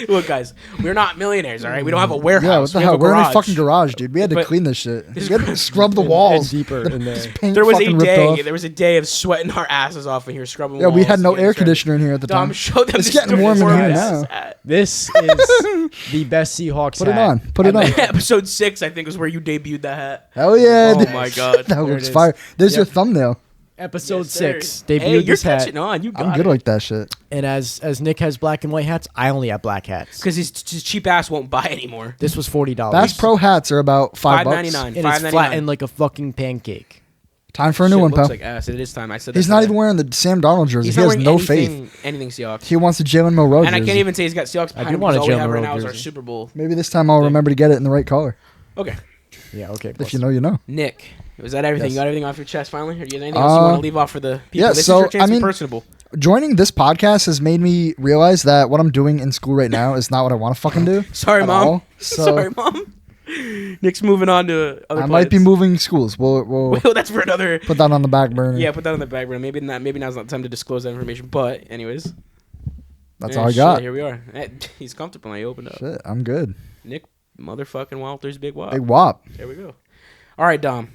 Look, guys, we're not millionaires, all right? We don't have a warehouse. Yeah, what the We have hell? a We're in a garage. fucking garage, dude. We had to But- clean this shit. We This had to scrub the walls. deeper in there. Paint There was fucking a ripped day. off. There was a day of sweating our asses off in here, scrubbing Yeah, walls. we had no getting air started. conditioner in here at the Dom, time. show them It's this getting warm in where here our now. ass is at. This is the best Seahawks Put it hat. on. Put it on. Episode 6, I think, was where you debuted that hat. Hell yeah. Oh dude. my god. That There looks it is. fire. There's your Yep. thumbnail. Episode Yes, sir. 6. Debuted Hey, you're this hat. catching on. You got I'm good it. like that shit. And as Nick has black and white hats, I only have black hats. Because his cheap ass won't buy anymore. This was $40. Bass Pro hats are about $5. $5.99. and it's $5.99. flattened like a fucking pancake. Time for a new Shit one, looks pal. like ass. It is time. I said He's that not today. even wearing the Sam Darnold jersey. He's He not has wearing no anything, faith. anything Seahawks. He wants a Jalen Monroe And I jersey. can't even say he's got Seahawks I behind do him want because a all we have Jalen right Monroe now is our jersey. Super Bowl. Maybe this time I'll remember to get it in the right color. Okay. Yeah, okay. If you know, you know. Nick, was that everything? Yes. You got everything off your chest finally? Or do you have anything else you want to leave off for the people? yeah, This so, is your chance I to mean- be personable. Joining this podcast has made me realize that what I'm doing in school right now is not what I want to fucking do. Sorry, at Mom. all. So Sorry, Mom. Nick's moving on to other I might be planets. moving schools. We'll Well, that's for another... put that on the back burner. Yeah, put that on the back burner. Maybe now's not the time to disclose that information. But, anyways. That's Yeah, all I shit, got. Here we are. He's comfortable now. He opened up. Shit, I'm good. Nick motherfucking Walters Big Wop. Big wop. There we go. All right, Dom.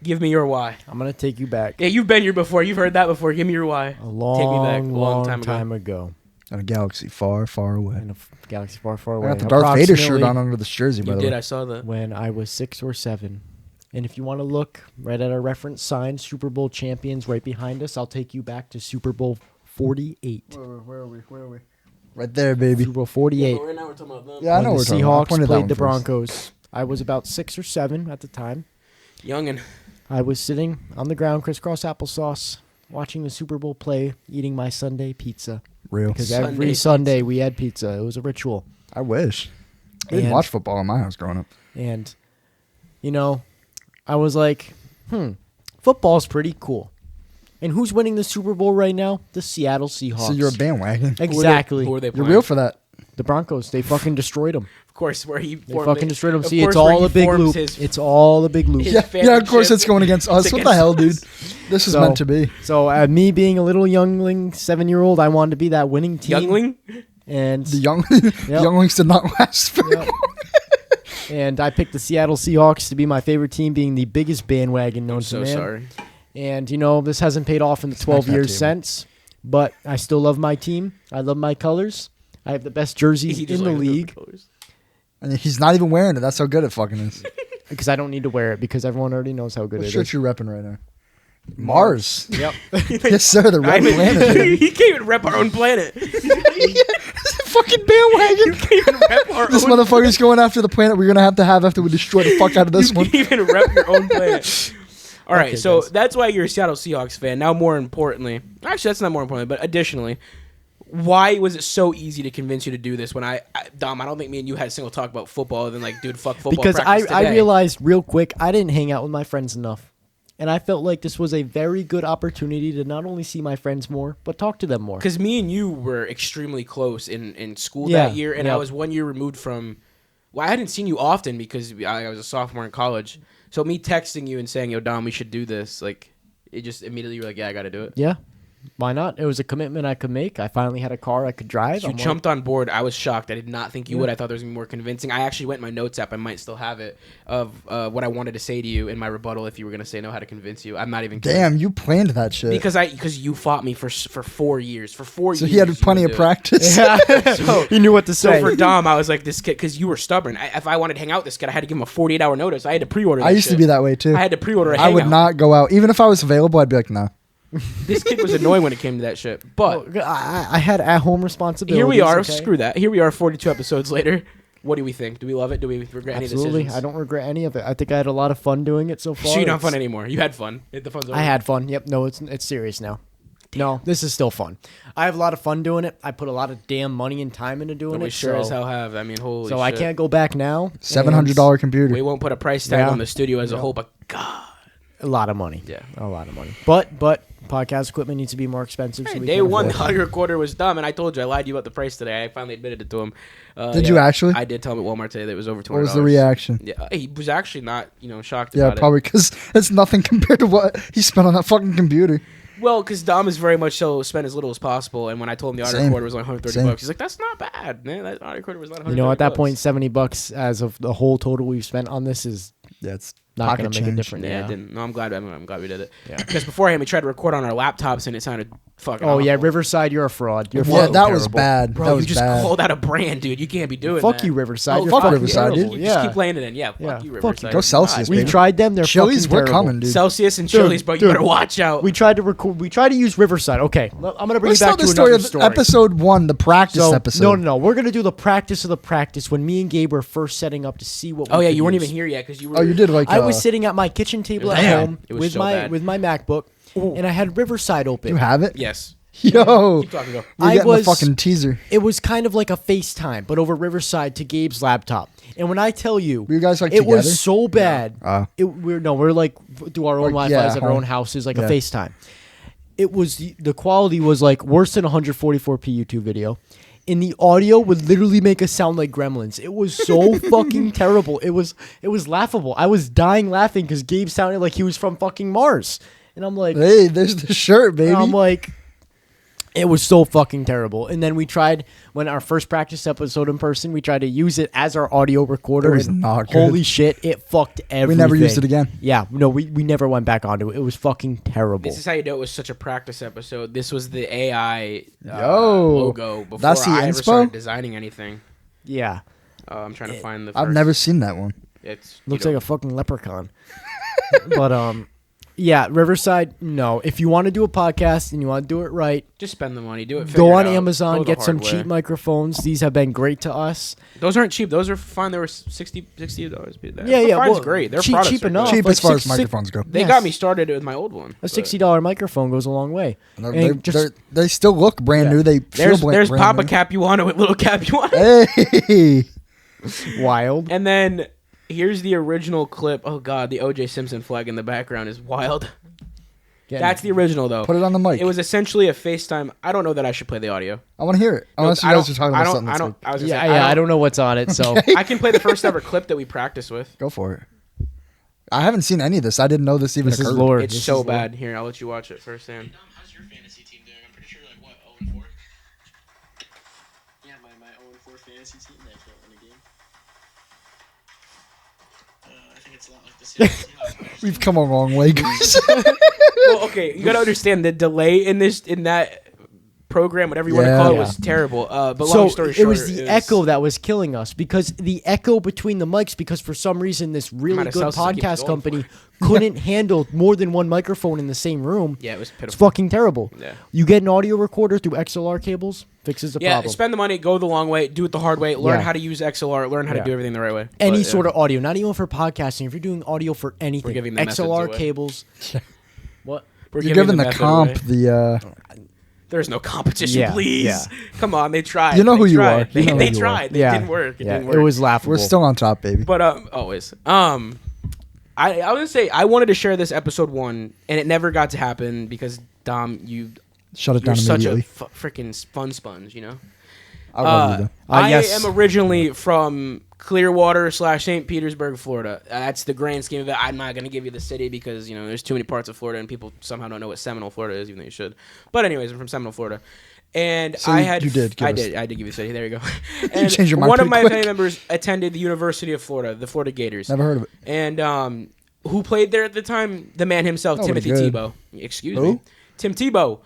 Give me your why. I'm going to take you back Yeah, you've been here before. You've heard that before. Give me your why. a long, Take me back a long long time ago. time ago. In a galaxy far, far away. In a galaxy far, far I away. got the Darth Vader shirt Approximately on under this jersey, by You the did. way. I saw that. when I was 6 or 7. And if you want to look right at our reference sign, Super Bowl champions right behind us, I'll take you back to Super Bowl 48. Where are we? Where are we? Right there, baby. Super Bowl 48. Right now we're talking about them. Yeah, I know when we're the talking about. I Seahawks pointed that played one the first. Broncos. I was about 6 or 7 at the time. Youngin. I was sitting on the ground, crisscross applesauce, watching the Super Bowl play, eating my Sunday pizza. Real. Because Sunday every pizza. Sunday we had pizza. It was a ritual. I wish. We didn't And- watch football in my house growing up. And, I was like, football's pretty cool. And who's winning the Super Bowl right now? The Seattle Seahawks. So you're a bandwagon. Exactly. Who are they You're playing? real for that. The Broncos. They fucking destroyed them. Of course, where he They formed fucking it- destroyed them. of See, course, it's where all he a big forms loop. his- It's all a big loop. his Yeah, yeah, of course championship. it's going against us. It's What the hell, dude? against This is So- meant to be. So, me being a little youngling, 7-year-old, I wanted to be that winning team. Youngling? And The younglings did not last very Yep. long. and I picked the Seattle Seahawks to be my favorite team, being the biggest bandwagon known I'm to so man. sorry. And this hasn't paid off in the 12 that years table. since, but I still love my team. I love my colors. I have the best jerseys He just in the likes league colors. And he's not even wearing it. That's how good it fucking is. because I don't need to wear it because everyone already knows how good What it shirt is. you repping right now? Mars. Yep. Yes, sir. The red planet. He can't even rep our own planet. Fucking bandwagon. Can't even rep our This own motherfucker's going after the planet we're gonna have after we destroy the fuck out of this You one. can't even rep your own planet. All right, Okay, so guys. that's why you're a Seattle Seahawks fan. Now, more importantly, actually, that's not more important, but additionally, why was it so easy to convince you to do this when Dom, I don't think me and you had a single talk about football other than like, dude, fuck football. Because practice I today. realized real quick I didn't hang out with my friends enough. And I felt like this was a very good opportunity to not only see my friends more, but talk to them more. Because me and you were extremely close in school Yeah, that year, and yeah. I was 1 year removed from. Well, I hadn't seen you often because I was a sophomore in college. So me texting you and saying, "Yo, Dom, we should do this," like it just immediately you were like, "Yeah, I got to do it." Yeah. Why not? It was a commitment I could make. I finally had a car I could drive. You I'm like, jumped on board. I was shocked. I did not think you Yeah. would. I thought there was gonna be more convincing. I actually went in my notes app. I might still have it of what I wanted to say to you in my rebuttal if you were gonna say no, how to convince you. I'm not even kidding. Damn, you planned that shit. Because you fought me for 4 years. For 4 so years, he had you plenty would of do it. practice. Yeah. he knew what to So say. for Dom, I was like, this kid, because you were stubborn. If I wanted to hang out with this kid, I had to give him a 48-hour notice. I had to pre-order. I used to be that way too. I had to pre-order. I would not go out, even if I was available. I'd be like, no. This kid was annoying when it came to that shit. But I had at-home responsibilities. here we are. okay? Screw that. Here we are, 42 episodes later. What do we think? Do we love it? Do we regret any Absolutely. decisions? I don't regret any of it. I think I had a lot of fun doing it so far. So you don't have It's- fun anymore. You had fun. The fun's over. I had fun. Yep. No, it's serious now. No, this is still fun. I have a lot of fun doing it. I put a lot of damn money and time into doing We it. sure so, as hell have. I mean, holy so shit. I can't go back now. $700 computer. We won't put a price tag Yeah. on the studio as a Yeah. whole, but God. A lot of money. Yeah. A lot of money. But podcast equipment needs to be more expensive. So we Day can one, the afford it. audio recorder was dumb, and I told you I lied to you about the price today. I finally admitted it to him. Did you actually? I did tell him at Walmart today that it was over $200. What was the reaction? Yeah, he was actually not, shocked Yeah, about probably because it's nothing compared to what he spent on that fucking computer. it. Well, because Dom is very much so spend as little as possible, and when I told him the audio Same. recorder was only $130, Same. he's like, "That's not bad, man. That audio recorder was not $130." You know, at that point, $70 as of the whole total we've spent on this is Yeah, it's not pocket going to make a change. difference. Yeah, it didn't. No, I'm glad we did it. Yeah. Because beforehand we tried to record on our laptops and it sounded fucking. Oh, yeah, awful. Riverside, you're a fraud. You're Yeah, fucking that was terrible. bad. Bro, that you was just bad. called out a brand, dude. You can't be doing Fuck that. you, Riverside. Oh, You're fuck fucking Riverside, terrible. dude. You Yeah. just keep laying it in. Yeah, Yeah, fuck you, fuck you. Riverside. Go Celsius, We've baby. tried them. They're Chili's, fucking we're terrible. coming, dude. Celsius and Dude, Chili's, but you dude. better watch out. We tried to record. We tried to use Riverside. Okay, I'm gonna bring Let's you tell back to the story another of story. episode 1, the practice episode. No. We're gonna do the practice of the practice when me and Gabe were first setting up to see what. Oh we yeah, could you weren't use. even here yet because you were. Oh, you did like. I was sitting at my kitchen table at Damn. home It was with so my bad. MacBook, and I had Riverside open. You have it? Yes. Yo, Keep talking. Go. we're I getting was- the fucking teaser. It was kind of like a FaceTime, but over Riverside to Gabe's laptop. And when I tell you, Were you guys, like, it together? was so bad. Oh. We're like do our own Like, Wi-Fi's yeah, at our home. own houses, like Yeah. a FaceTime. It was the quality was like worse than 144p YouTube video. And the audio would literally make us sound like gremlins. It was so fucking terrible. It was laughable. I was dying laughing because Gabe sounded like he was from fucking Mars. And I'm like, Hey, there's the shirt, baby. I'm like, it was so fucking terrible. And then we tried, when our first practice episode in person, we tried to use it as our audio recorder. It was and not good. holy shit, it fucked everything. We never used it again. Yeah, no, we never went back onto it. It was fucking terrible. This is how you know it was such a practice episode. This was the AI Yo, logo before that's the I ever inspo? started designing anything. Yeah, I'm trying to find the. I've first- never seen that one. It's looks like a fucking leprechaun. But yeah, Riverside. No, if you want to do a podcast and you want to do it right, just spend the money. Do it. go figure on it out. Amazon, Go the get some hard way. cheap microphones. These have been great to us. Those aren't cheap. Those are fine. They were $60. Yeah, Mine's well, great. Their cheap- products cheap are enough. good. Cheap like as far as six- microphones go. They Yes. got me started with my old one. A but $60 microphone goes a long way. And And just they still look brand Yeah. new. They feel There's brand Papa new. Capuano with little Capuano. Hey, wild. And then here's the original clip. Oh god, the O.J. Simpson flag in the background is wild. That's the original though. put it on the mic. It was essentially a FaceTime. I don't know that I should play the audio. I want to hear it. Unless you I guys don't- are talking I about don't- something. I That's don't. like, I was gonna Yeah, say, yeah. I don't know what's on it, so I can play the first ever clip that we practiced with. go for it. I haven't seen any of this. I didn't know this even this is occurred. lore. It's This so is lore. bad. Here, I'll let you watch it firsthand. Dom, how's your fantasy team doing? I'm pretty sure like what, 0-4? Yeah, my 0-4 fantasy team. They can't win a game. I think it's a lot like the Seahawks. We've come a long way, guys. Well, okay, you gotta understand the delay in that program, whatever you want to Yeah. call it, Yeah. was terrible. But So long story short, it was the echo that was killing us because the echo between the mics, because for some reason this really Amount of good cells to keep podcast going company couldn't handle more than one microphone in the same room. Yeah, it was It's pitiful. fucking terrible. Yeah. You get an audio recorder through XLR cables, fixes the Yeah, problem. spend the money, go the long way, do it the hard way, learn Yeah. how to use XLR, learn how Yeah. to do everything the right way. Any But, sort of audio, not even for podcasting. If you're doing audio for anything, giving the methods XLR away. cables. What? we're You're giving the method comp away. the. There's no competition, Yeah, please. yeah. Come on, they tried. You know They who you tried. are. You They, know who they you are. tried. It didn't work. It yeah, didn't work. it was laughable. We're still on top, baby. But always. I was gonna say I wanted to share this episode 1, and it never got to happen because Dom, Shut it you're down such a immediately. freaking fun sponge, you know. I love you though. I yes. am originally from Clearwater / St. Petersburg, Florida. That's the grand scheme of it. I'm not going to give you the city because, you know, there's too many parts of Florida and people somehow don't know what Seminole, Florida is, even though you should. But anyways, I'm from Seminole, Florida. And So I you- had... you did give I us- did. I did give you the city. There you go. And changed your mind one of pretty my quick. family members attended the University of Florida, the Florida Gators. Never heard of it. And who played there at the time? The man himself, Oh, Timothy good. Tebow. Excuse Who? me. Tim Tebow.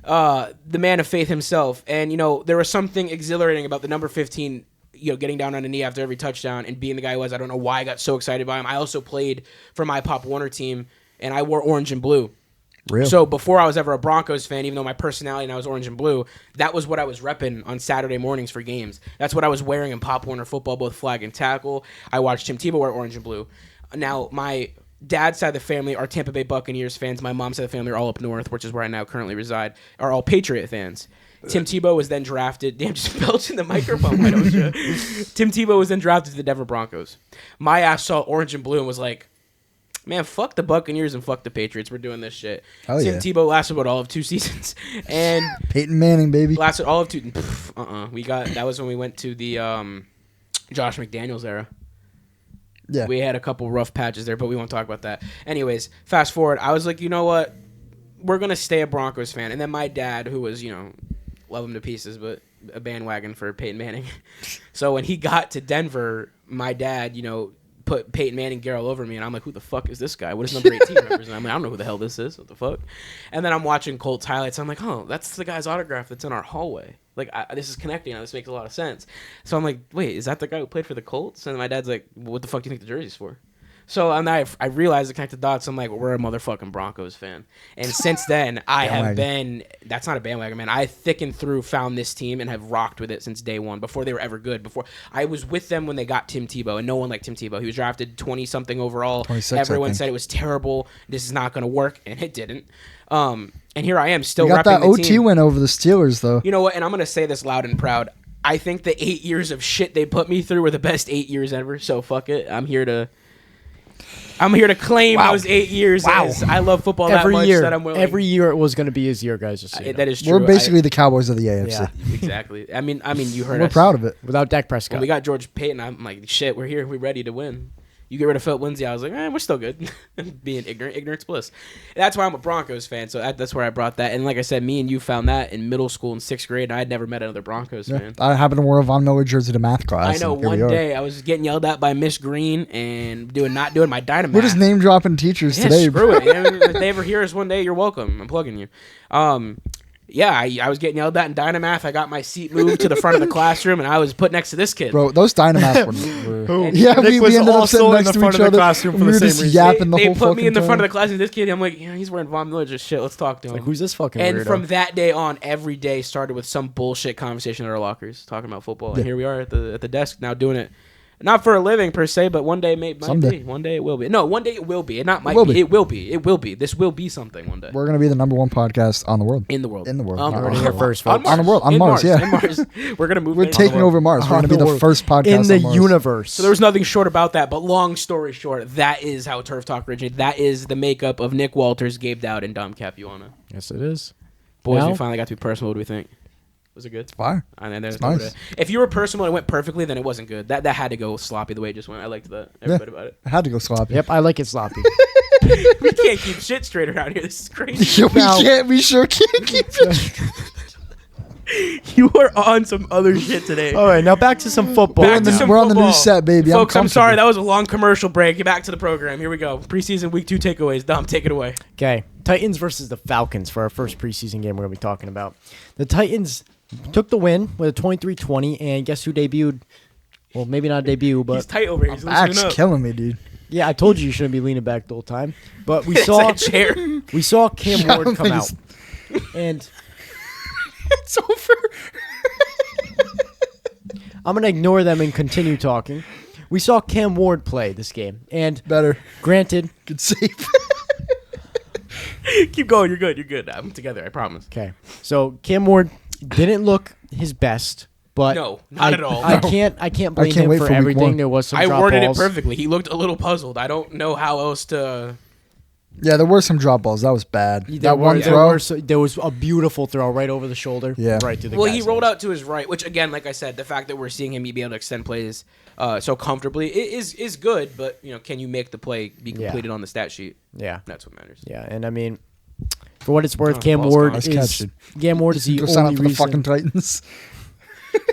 The man of faith himself. And, you know, there was something exhilarating about the number 15, you know, getting down on a knee after every touchdown and being the guy he was. I don't know why I got so excited by him. I also played for my Pop Warner team, and I wore orange and blue. Real. So before I was ever a Broncos fan, even though my personality and I was orange and blue, that was what I was repping on Saturday mornings for games. That's what I was wearing in Pop Warner football, both flag and tackle. I watched Tim Tebow wear orange and blue. Now, my dad's side of the family are Tampa Bay Buccaneers fans. My mom's side of the family are all up north, which is where I now currently reside, are all Patriot fans. Tim Tebow was then drafted. Damn, just belching the microphone. Why don't you? Tim Tebow was then drafted to the Denver Broncos. My ass saw orange and blue and was like, man, fuck the Buccaneers and fuck the Patriots. We're doing this shit. Hell Tim yeah. Tebow lasted about all of 2 seasons. And Peyton Manning, baby. lasted all of 2. We got, that was when we went to the Josh McDaniels era. Yeah. We had a couple rough patches there, but we won't talk about that. Anyways, fast forward. I was like, you know what? we're gonna stay a Broncos fan, and then my dad, who was love him to pieces, but a bandwagon for Peyton Manning. So when he got to Denver, my dad, put Peyton Manning gear all over me, and I'm like, who the fuck is this guy? What is number 18 represent? I'm like, I don't know who the hell this is. What the fuck? And then I'm watching Colts highlights. I'm like, oh, that's the guy's autograph that's in our hallway. Like, this is connecting. This makes a lot of sense. So I'm like, wait, is that the guy who played for the Colts? And my dad's like, well, what the fuck do you think the jersey's for? So and I realized the connected dots. I'm like, well, we're a motherfucking Broncos fan. And since then, I have been. That's not a bandwagon, man. I thickened through, found this team, and have rocked with it since day one. Before they were ever good. Before I was with them when they got Tim Tebow, and no one liked Tim Tebow. He was drafted 20-something overall. 26, Everyone said it was terrible. This is not going to work, and it didn't. And here I am, still. You got repping that the OT team. win over the Steelers, though. You know what? And I'm going to say this loud and proud. I think the 8 years of shit they put me through were the best 8 years ever. So fuck it. I'm here to claim those 8 years. As I love football that much that I'm willing. Every year it was going to be his year, guys. Just so you know. That is true. We're basically the Cowboys of the AFC. Yeah. Exactly. I mean, you heard We're us. proud of it. Without Dak When Prescott. we got George Payton, I'm like, shit, we're here. We're ready to win. You get rid of Philip Lindsay, I was like, we're still good. Being ignorant's bliss. And that's why I'm a Broncos fan, so that's where I brought that. And like I said, me and you found that in middle school in 6th grade, and I'd never met another Broncos fan. I happened to wear a Von Miller jersey to math class. I know, and here one we are. day I was getting yelled at by Miss Green and not doing my dynamite. We're just name dropping teachers Yeah, today. screw it. If they ever hear us one day, you're welcome. I'm plugging you. I was getting yelled at in Dynamath. I got my seat moved to the front of the classroom, and I was put next to this kid. Bro, those Dynamaths were... And Yeah, Nick we was ended up also sitting in next the to front each of the other. classroom for we the were same just reason. yapping the they whole put me fucking in the time. front of the class, and this kid, I'm like, he's wearing Von Miller just shit. Let's talk to him. Like, who's this fucking And weirdo? from that day on, every day started with some bullshit conversation in our lockers talking about football. And here we are at the desk now doing it. Not for a living per se, but one day might Someday. be. One day it will be. No, one day it will be. It not might will be. be. It will be. It will be. This will be something one day. We're going to be the #1 podcast on the world. In the world. In the world. On Not the on world. the world. First, On folks. On the world. On In Mars, yeah. In Mars. We're going to move. We're taking over Mars. We're going to be the first podcast in the on Mars. universe. So there was nothing short about that, but long story short, that is how Turf Talk originated. That is the makeup of Nick Walters, Gabe Dowd, and Dom Capuana. Yes, it is. Boys, Now- we finally got to be personal. What do we think? Was it good? Fire. And then there's It's nice. If you were personal and it went perfectly, then it wasn't good. That had to go sloppy the way it just went. I liked that. Everybody about it. I had to go sloppy. Yep, I like it sloppy. We can't keep shit straight around here. This is crazy. Yeah, Now- we sure can't keep it. You are on some other shit today. All right, now back to some football. Back to some We're on the new football. set, baby. Folks, I'm sorry. comfortable. That was a long commercial break. Get back to the program. Here we go. Preseason week 2 takeaways. Dom, take it away. Okay, Titans versus the Falcons for our first preseason game we're going to be talking about. The Titans took the win with a 23-20, and guess who debuted? Well, maybe not debut, He's but tight over here. He's Back's loosening up. killing me, dude. yeah, I told you shouldn't be leaning back the whole time. But we It's saw that chair. we saw Cam Ward come out, Please. and It's over. I'm going to ignore them and continue talking. We saw Cam Ward play this game, and Better. granted, Good save. Keep going. You're good. You're good. I'm together. I promise. okay, so Cam Ward didn't look his best, but No, not at all. I No. can't blame can't him wait for for week everything. one. There was some I drop worded balls. it perfectly. He looked a little puzzled. I don't know how else to. Yeah, there were some drop balls. That was bad. There That one were- throw. there was a beautiful throw right over the shoulder. Yeah. Right to the Well, guy's he rolled hands. out to his right, which again, like I said, the fact that we're seeing him be able to extend plays so comfortably is good. But can you make the play be Yeah. completed on the stat sheet? Yeah. That's what matters. Yeah, and I mean, for what it's worth, Oh, Cam ball's Ward gone. Nice catch, is dude. Cam Ward is the Go sign only up for the reason fucking Titans.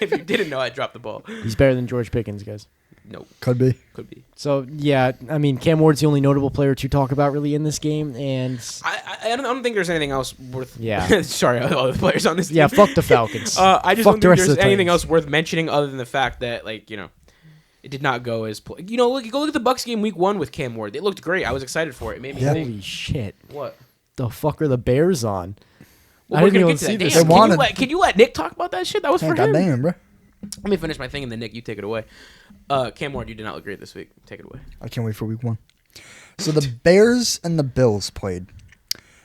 If you didn't know, I dropped the ball. he's better than George Pickens, guys. No, Could be. could be. So yeah, I mean, Cam Ward's the only notable player to talk about really in this game, and I don't think there's anything else worth. Yeah. Sorry, all the players on this team. yeah, fuck the Falcons. I just Fuck don't the think rest of there's the anything Titans. else worth mentioning other than the fact that it did not go as go look at the Bucks game week 1 with Cam Ward. It looked great. I was excited for it. It made me think. Holy shit! What? The fuck are the Bears on? Well, I we're didn't gonna even get to see that. this. Damn, They wanted- can you let Nick talk about that shit? That was for God him. damn, bro. Let me finish my thing and then Nick, you take it away. Cam Ward, you did not look great this week. Take it away. I can't wait for week 1. So the Bears and the Bills played.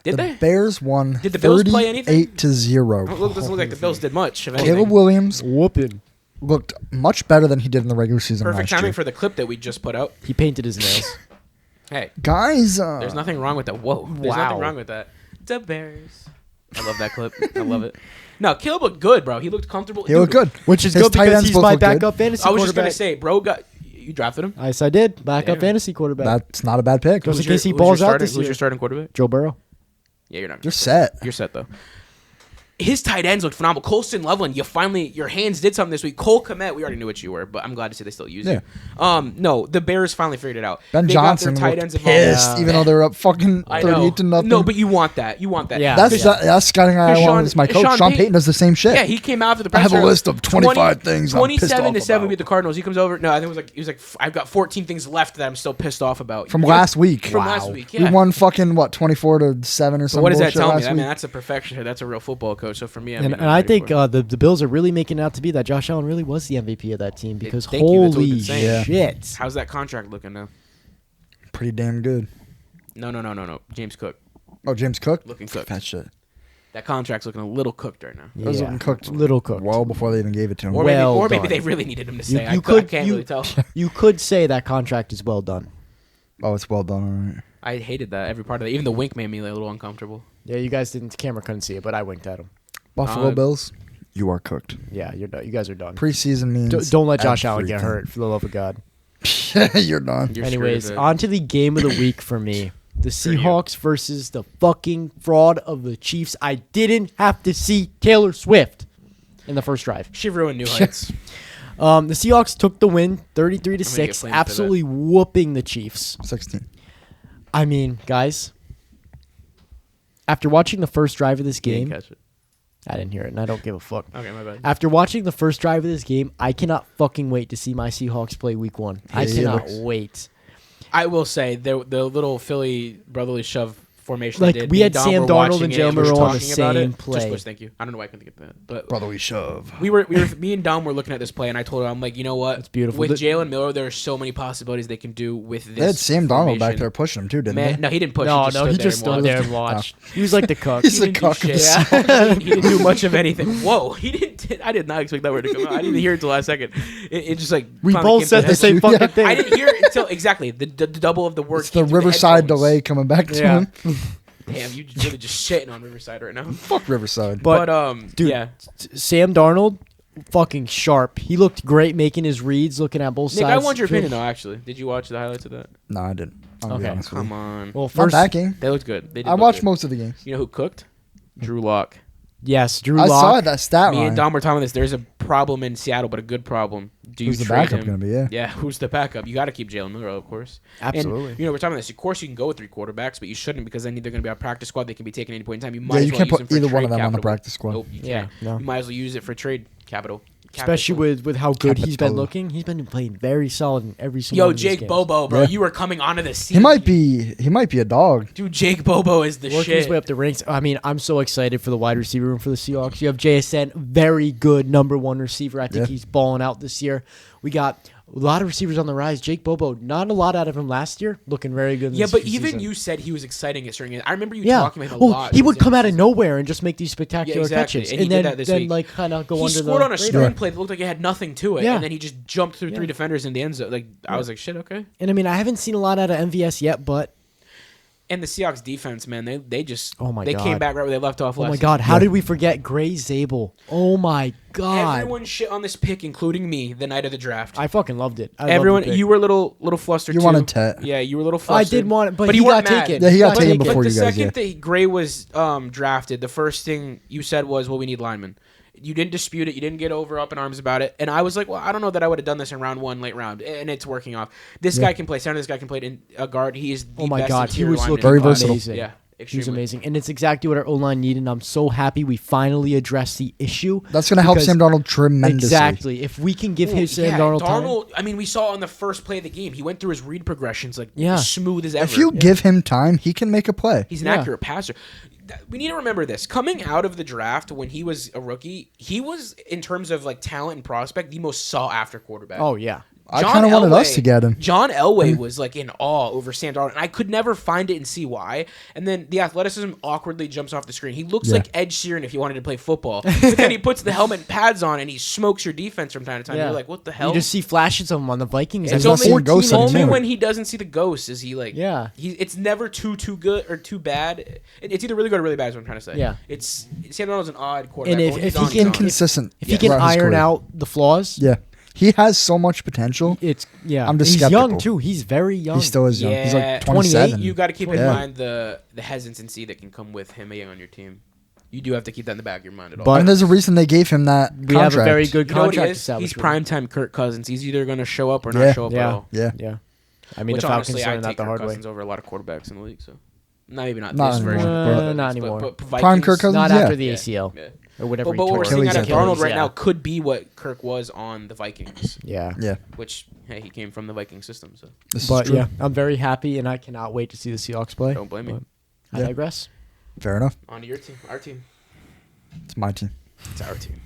Did the they? Bears won. Did the Bills play anything? 38-0. It doesn't look like the Bills did much. Of anything. Caleb Williams Whooping. looked much better than he did in the regular season Perfect last timing year. for the clip that we just put out. He painted his nails. Hey, Guys, there's nothing wrong with that. Whoa, there's Wow. nothing wrong with that. The Bears. I love that clip. I love it. No, Caleb looked good, bro. He looked comfortable. he looked good. Which is His good tight because ends he's both my look good. backup fantasy I was just quarterback. gonna say, bro, you drafted him. Yes, I did. Backup Damn. fantasy quarterback. That's not a bad pick. Just in case he balls out this Who's year. your starting quarterback? Joe Burrow. Yeah, you're not. You're set. You're set though. His tight ends looked phenomenal. Colston Loveland, your hands did something this week. Cole Kmet, we already knew what you were, but I'm glad to see they still use you. No, the Bears finally figured it out. Ben They Johnson got their tight looked ends involved. pissed, even though they were up fucking I know. 38 to nothing. No, but you want that. You want that. Yeah. that's the scouting guy I Because want as my coach. Sean Payton does the same shit. Yeah, he came out after the I press have a conference, list of 25 things I'm pissed 27 to off 7 about. beat the Cardinals. He comes over. No, I think it was like I've got 14 things left that I'm still pissed off about. From last week. From last week, yeah. We won fucking, 24 to 7 or But something. what does that bullshit tell me? last I mean, week. that's a perfectionist. That's a real football coach. So for me, And I think the Bills are really making it out to be that Josh Allen really was the MVP of that team because thank you, that's what holy we've been saying. shit. How's that contract looking now? Pretty damn good. No. James Cook Oh, James Cook? looking cooked. That shit. That contract's looking a little cooked right now. It was looking cooked. Little cooked. Well before they even gave it to him. Or Well maybe done. they really needed him to stay. I you can't really tell. You could say that contract is well done. Oh, it's well done. All right. I hated that every part of it. Even the wink made me a little uncomfortable. Yeah, you guys didn't. The camera couldn't see it, but I winked at him. Buffalo Bills, you are cooked. Yeah, you're done. You guys are done. Preseason means Don't let Josh Allen get everything. hurt, for the love of God. You're done. You're Anyways, screwed, on to the game of the week for me. The Seahawks versus the fucking fraud of the Chiefs. I didn't have to see Taylor Swift in the first drive. she ruined New Heights. The Seahawks took the win, 33 to get 6, blamed for absolutely whooping the Chiefs. 16. I mean, guys, after watching the first drive of this Didn't game, catch it. I didn't hear it, and I don't give a fuck. Okay, my bad. After watching the first drive of this game, I cannot fucking wait to see my Seahawks play Week 1. I Yeah. cannot wait. I will say the little Philly brotherly shove formation. Like, they did, we me had Dom Sam were Darnold watching and it, Jalen we were Murrow on the talking about same it. play. Just push, thank you. I don't know why I couldn't think of that, but Brotherly shove. we were me and Dom were looking at this play, and I told him, I'm like, you know what? It's beautiful. With The- Jalen Miller, there are so many possibilities they can do with this. They had Sam Darnold back formation. there pushing him too, didn't Man, they? no, he didn't push. No, he he just stood and there watched. and watched. He was like the cook. He's He the didn't do cock of the shit. Seahawks. He didn't do much of anything. Whoa, he didn't. I did not expect that word to come out. I didn't even hear it until last second. It just like We finally both came said to the head. same Yeah. fucking thing. I didn't hear it until exactly the double of the word. It's the came through Riverside headphones. delay coming back to Yeah. him. Damn, you really just shitting on Riverside right now. Fuck Riverside. But, dude, yeah. Sam Darnold, fucking sharp. He looked great making his reads, looking at both Nick, sides. I want your opinion though. Actually, did you watch the highlights of that? No, I didn't. I'm gonna be Okay. honest with Come you. on. Well, Not first, that game. They looked good. They did I look watched good. most of the games. You know who cooked? Drew Lock. yes, Drew I Lock. saw that stat Me line. and Dom were talking about this. There's a problem in Seattle, but a good problem. Do you Who's the trade backup him? gonna be? Yeah. Yeah, who's the backup? You got to keep Jalen Miller, of course. Absolutely. And, we're talking about this. Of course, you can go with 3 quarterbacks, but you shouldn't because then they're going to be on practice squad. They can be taken at any point in time. You might Yeah, as you well can't use put them for either one of trade them on the capital. practice squad. Nope, you Yeah, can't. no. You might as well use it for trade capital. Especially with how good he's been Capital. looking. He's been playing very solid in every single one Yo, of these Jake games. Bobo, bro, Yeah. you are coming onto the scene. He might be a dog. Dude, Jake Bobo is the Working shit. his way up the ranks. I mean, I'm so excited for the wide receiver room for the Seahawks. You have JSN, very good number 1 receiver. I think Yeah. he's balling out this year. We got a lot of receivers on the rise. Jake Bobo, not a lot out of him last year. Looking very good. In Yeah, this but season. even you said he was exciting at certain games. I remember you Yeah. talking about him a Well, lot. he would towards the come end out of of the nowhere and just make these spectacular exactly. catches, And he and did then that this week. like kind of go he under scored the on a radar. screen play that looked like it had nothing to it, Yeah. and then he just jumped through 3 Yeah. defenders in the end zone. Like I was like, shit, okay. And I mean, I haven't seen a lot out of MVS yet, but And the Seahawks defense, man, they just Oh my they came God. back right where they left off. oh last my season. God, how Yeah. did we forget Gray Zabel? Oh my God, Everyone shit on this pick, including me, the night of the draft. I fucking loved it. Everyone, you were a little flustered. You too. wanted Tet. Yeah, you were a little I flustered. did want it, but you he weren't got mad. taken. Yeah, he got But taken But before the you guys. second Yeah. that Gray was drafted, the first thing you said was, "Well, we need linemen." You didn't dispute it. You didn't get up in arms about it. And I was like, well, I don't know that I would have done this in round 1, late round. And it's working off. This guy can play center. This guy can play in a guard. He is the Oh my best God, he interior was lineman looking in the Very class. versatile. amazing. Yeah, He was extremely. amazing, and it's exactly what our O-line needed. And I'm so happy we finally addressed the issue. That's going to help because- Sam Darnold tremendously. Exactly. If we can give Ooh, his Sam yeah, Darnold time, I mean, we saw on the first play of the game, he went through his read progressions like Yeah. as smooth as ever. If you give him time, he can make a play. He's an Yeah. accurate passer. We need to remember this. Coming out of the draft when he was a rookie, he was, in terms of like talent and prospect, the most sought after quarterback. oh yeah, I kind of wanted us to get him. John Elway was like in awe over Sam Darnold, and I could never find it and see why. And then the athleticism awkwardly jumps off the screen. He looks Yeah. like Ed Sheeran if he wanted to play football. But then he puts the helmet and pads on, and he smokes your defense from time to time. yeah. You're like, what the hell? You just see flashes of him on the Vikings. It's not He's seeing 14 ghosts only anymore. when he doesn't see the ghosts is he like Yeah. it's never too good or too bad. It's either really good or really bad is what I'm trying to say. Yeah. It's Sam Darnold's an odd quarterback. And but when if he's he on, can he's on. Inconsistent. if he can throughout his iron career. out the flaws, Yeah. He has so much potential. I'm just he's skeptical. young too. He's very young. He still is young. He's like 27. You got to keep in Yeah. mind the hesitancy that can come with him being on your team. You do have to keep that in the back of your mind at all. But- And there's a reason they gave him that we contract. have a very good You know what he contract is? established. He's with him. primetime Kirk Cousins. He's either going to show up or Yeah. not show up at Yeah. all. Yeah. Yeah. I mean, Which the Falcons honestly, I learned that take the Kirk hard way. Cousins over a lot of quarterbacks in the league. So, maybe not Not this anymore. version. of Kirk Not Cousins, anymore. But Prime Kirk Cousins? Not Yeah. after the Yeah. ACL Yeah. or whatever. But what we're seeing out of Achilles, Darnold right yeah. now could be what Kirk was on the Vikings, Yeah. Yeah. which hey, he came from the Viking system. So This is But true. yeah, I'm very happy, and I cannot wait to see the Seahawks play. don't blame me. But I Yeah. digress. Fair enough. On to your team, our team. It's my team. It's our team.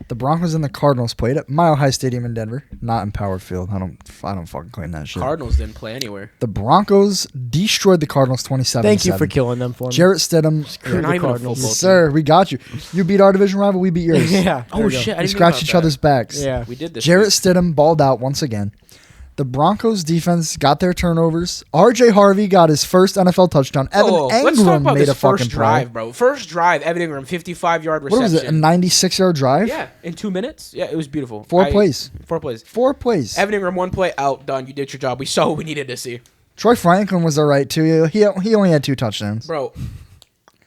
The Broncos and the Cardinals played at Mile High Stadium in Denver, not in Power Field. I don't fucking claim that shit. Cardinals didn't play anywhere. The Broncos destroyed the Cardinals 27-7. Thank you for killing them for me. Jarrett Stidham. You're not even a Cardinals. football Yes, sir, we got you. You beat our division rival, we beat yours. yeah. Oh there we go. shit! I We didn't scratched think each about other's backs. Yeah. that. We did this. Jarrett week. Stidham balled out once again. The Broncos defense got their turnovers. R.J. Harvey got his first NFL touchdown. Evan Let's talk Engram about made this a fucking first play. drive, bro. First drive, Evan Ingram, 55-yard reception. What was it, a 96-yard drive? Yeah, in 2 minutes. Yeah, it was beautiful. Four plays. 4 plays. 4 plays. Evan Ingram, 1 play, out, done. You did your job. We saw what we needed to see. Troy Franklin was all right, too. He only had 2 touchdowns. Bro,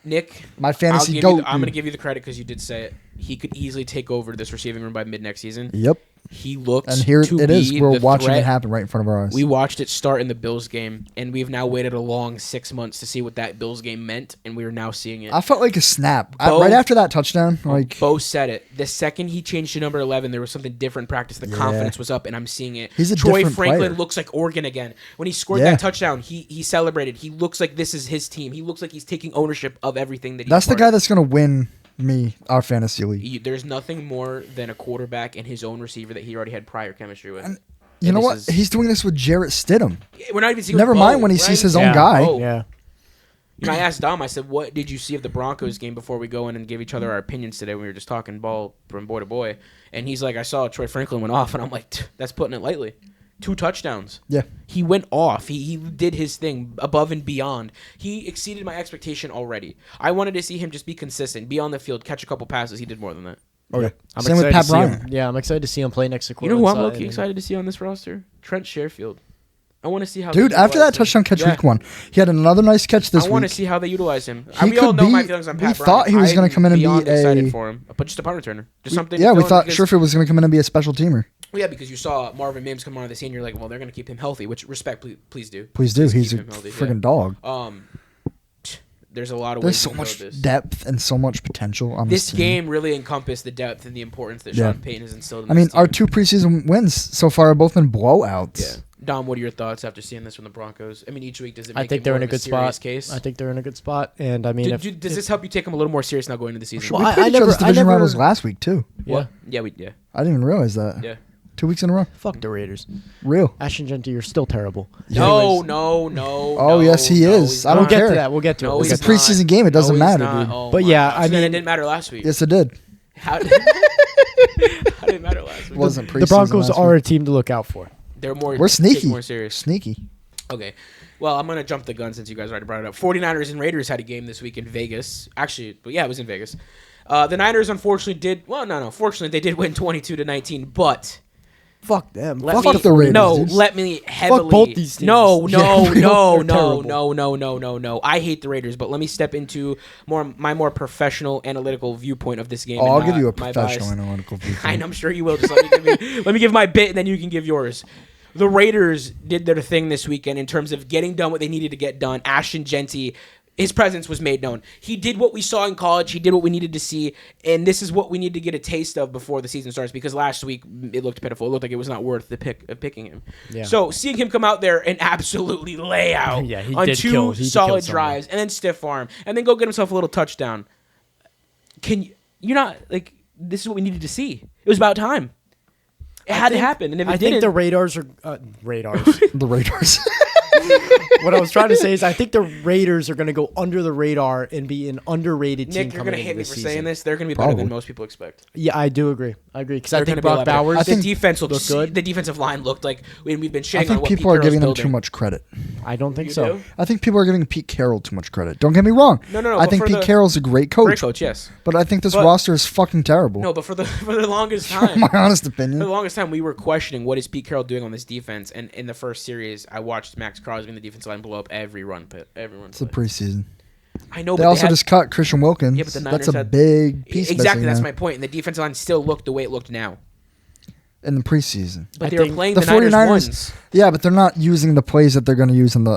Nick, My fantasy I'm goat. going to give you the credit because you did say it. He could easily take over this receiving room by mid-next season. Yep. He looks And here to it is. be We're the watching threat. it happen right in front of our eyes. We watched it start in the Bills game, and we've now waited a long 6 months to see what that Bills game meant, and we are now seeing it. I felt like a snap. Bo- Right after that touchdown, like Bo said it. The second he changed to number 11, there was something different in practice. The confidence was up, and I'm seeing it. He's a Troy different Franklin player. looks like Oregon again. When he scored Yeah. that touchdown, he celebrated. He looks like this is his team. He looks like he's taking ownership of everything that he's that's the part guy of. that's going to win me our fantasy league. There's nothing more than a quarterback and his own receiver that he already had prior chemistry with. And You know what? He's doing this with Jarrett Stidham. We're not even seeing Never Bo. mind when he We're not sees even his seeing own guy. Bo. Yeah. You know, I asked Dom, I said, what did you see of the Broncos game before we go in and give each other our opinions today when we were just talking ball from boy to boy? And he's like, I saw Troy Franklin went off, and I'm like, that's putting it lightly. 2 touchdowns. Yeah. He went off. He did his thing above and beyond. He exceeded my expectation already. I wanted to see him just be consistent, be on the field, catch a couple passes. He did more than that. Okay. I'm Same with excited Pat to see him. Bryant. Yeah, I'm excited to see him play next to You know who I'm Cortland low-key Sutton. excited to see on this roster? Trent Sherfield. I want to see how Dude, they after utilize that touchdown him. catch Yeah. week 1, he had another nice catch this I want to week. see how they utilize him. He We all could know be- my feelings on we Pat thought Bryant. he was gonna I'm come in and be beyond excited a- for him, but just a punt returner, just something. Yeah, to we fill in thought because- Sherfield was going to come in and be a special teamer. Well, yeah, because you saw Marvin Mims come on the scene. You're like, well, they're going to keep him healthy, which respect, please do. Please do. He's a keep him healthy, freaking dog. There's a lot of There's ways so to go much this. depth and so much potential on This this team. game really encompassed the depth and the importance that Yeah. Sean Payton has instilled in I mean, this our team. 2 preseason wins so far have both been blowouts. Yeah. Dom, what are your thoughts after seeing this from the Broncos? I mean, each week does it make I think it they're more in a of good serious spot. case? I think they're in a good spot, and I mean, Does this help you take them a little more serious now going into the season? Well, We I played each never- other's I division never- rivals last week, too. yeah, Yeah, I didn't even realize that. yeah. 2 weeks in a row. fuck the Raiders. Real. Ashton Genty, you're still terrible. No, Anyways, no. Oh, yes, he is. he's I don't we'll get care. to that. We'll get to No, it. We'll he's It's get a to not. preseason game. It doesn't No, he's matter, not. dude. Oh But my yeah, gosh. I So then mean- it didn't matter last week. Yes, it did. How did it matter last week? It wasn't preseason. The Broncos last are a week. team to look out for. They're more. We're take sneaky. More serious. Sneaky. Okay. Well, I'm gonna jump the gun since you guys already brought it up. 49ers and Raiders had a game this week in Vegas. Actually, but yeah, it was in Vegas. The Niners unfortunately did. Well, no. Fortunately, they did win 22-19. But Fuck them. let Fuck me, the Raiders, No, dude. let me heavily. both these teams. No, Yeah, they're terrible. no. I hate the Raiders, but let me step into my more professional analytical viewpoint of this game. Oh, and I'll give not you a my professional bias. analytical view. I'm sure you will. Just let me give my bit, and then you can give yours. The Raiders did their thing this weekend in terms of getting done what they needed to get done. Ashton Genty, his presence was made known. He did what we saw in college. He did what we needed to see, and this is what we need to get a taste of before the season starts. Because last week it looked pitiful. It looked like it was not worth the picking him. Yeah. So seeing him come out there and absolutely lay out Yeah, he on did 2 kill- he did solid kill someone. drives, and then stiff arm, and then go get himself a little touchdown. You're not like this is what we needed to see. It was about time. It had to happen, and if it I didn't, think the Radars are Radars. The Raiders. What I was trying to say is I think the Raiders are going to go under the radar and be an underrated team Nick, you're coming going to into hate me this for season. saying this. They're going to be better Probably. than most people expect. Yeah, I do agree. I agree because I They're think gonna be a Brock lot better. Bowers. The defense looks looked good. The defensive line looked like we've been I shitting on think what people Pete are giving them Carroll's too building. much credit. I don't think You so. do? I think people are giving Pete Carroll too much credit. Don't get me wrong. No. I but think for Pete the- Carroll's a great coach. Great coach, yes. But I think this But- roster is fucking terrible. No, but for the longest time, my honest for opinion. the longest time, we were questioning what is Pete Carroll doing on this defense. And in the first series, I watched Max Crosby and the defensive line blow up every run play. It's the preseason. I know, They but also had, just cut Christian Wilkins. Yeah, but the That's Niners a had- big piece. exactly. missing That's there my point. And the defensive line still looked the way it looked now. in the preseason. But I they were think playing the the Niners 49ers ones. Yeah, but they're not using the plays that they're going to use in the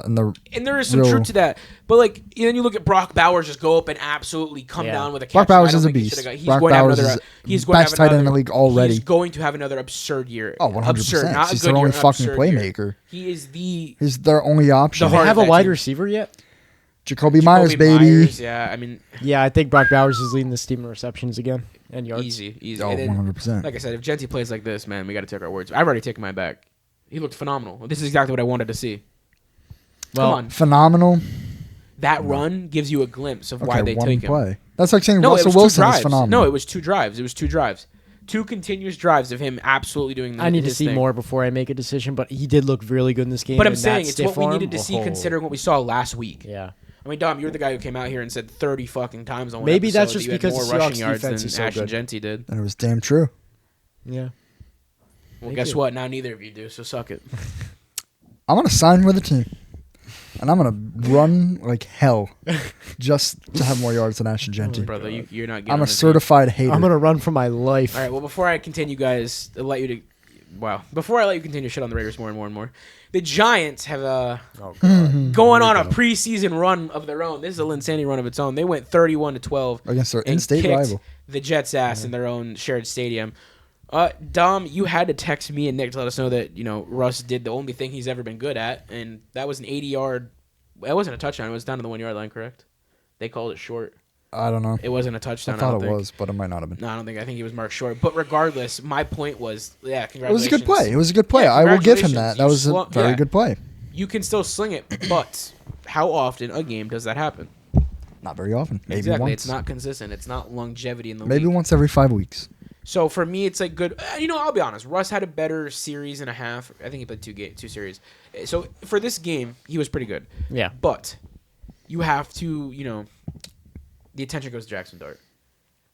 And there is some real- truth to that. But like, then you look at Brock Bowers just go up and absolutely come Yeah. down with a catch. Brock that I Bowers don't is a think he beast. should've got. He's Brock going to have Bowers another. is He's going to best have tight end in another, the league already. He's going to have another absurd year. Oh, 100%. Absurd, not He's a good their only year, fucking absurd year. playmaker. He is the He's their only option. The Do they heart have of a that wide team. receiver yet? Jacoby Myers, Jacoby baby. Myers, yeah, I mean, Yeah, I think Brock Bowers is leading this team in receptions again and yards. easy. Oh, And then, 100%. like I said, if Genty plays like this, man, we got to take our words. I've already taken mine back. He looked phenomenal. This is exactly what I wanted to see. Well, Come on, Phenomenal. that run gives you a glimpse of why they one take him. play. That's like saying No, it Russell was two Wilson is drives. phenomenal. No, it was 2 drives. It was 2 drives. 2 continuous drives of him absolutely doing I need to his see thing. more before I make a decision, but he did look really good in this game. But I'm and saying that it's what stiff we arm, needed to see oh. considering what we saw last week. Yeah. I mean, Dom, you're the guy who came out here and said 30 fucking times on one Maybe episode that's that just you had because more the Seahawks rushing yards than defense is so Ash and good. Genty did. And it was damn true. Yeah. Well, Thank guess you. what? Now neither of you do, so suck it. I'm going to sign with the team. And I'm going to run like hell just to have more yards than Ashton Genty. Brother, you're not getting I'm on a the team. certified hater. I'm gonna run for my life. All right, well, before I continue, guys, before I let you continue shit on the Raiders more and more and more, the Giants have Oh god. going on a preseason run of their own. This is a Linsanity run of its own. They went 31-12 Against their and in-state kicked rival. the Jets' ass in their own shared stadium. Dom, you had to text me and Nick to let us know that Russ did the only thing he's ever been good at, and that was an 80-yard. It wasn't a touchdown. It was down to the 1-yard line, correct? They called it short. I don't know. It wasn't a I touchdown. thought don't it think. was, but it might not have been. No, I don't think. I think he was marked short. But regardless, my point was, It was a congratulations. good play. It was a good play. Yeah, I will give him congratulations. that. That was a very yeah. good play. You can still sling it, but how often a game does that happen? Not very often. Maybe Exactly. once. It's not consistent. It's not longevity in the Maybe league. once every 5 weeks. So for me, it's like good. I'll be honest. Russ had a better series and a half. I think he played two series. So for this game, he was pretty good. Yeah. But you have to, the attention goes to Jackson Dart.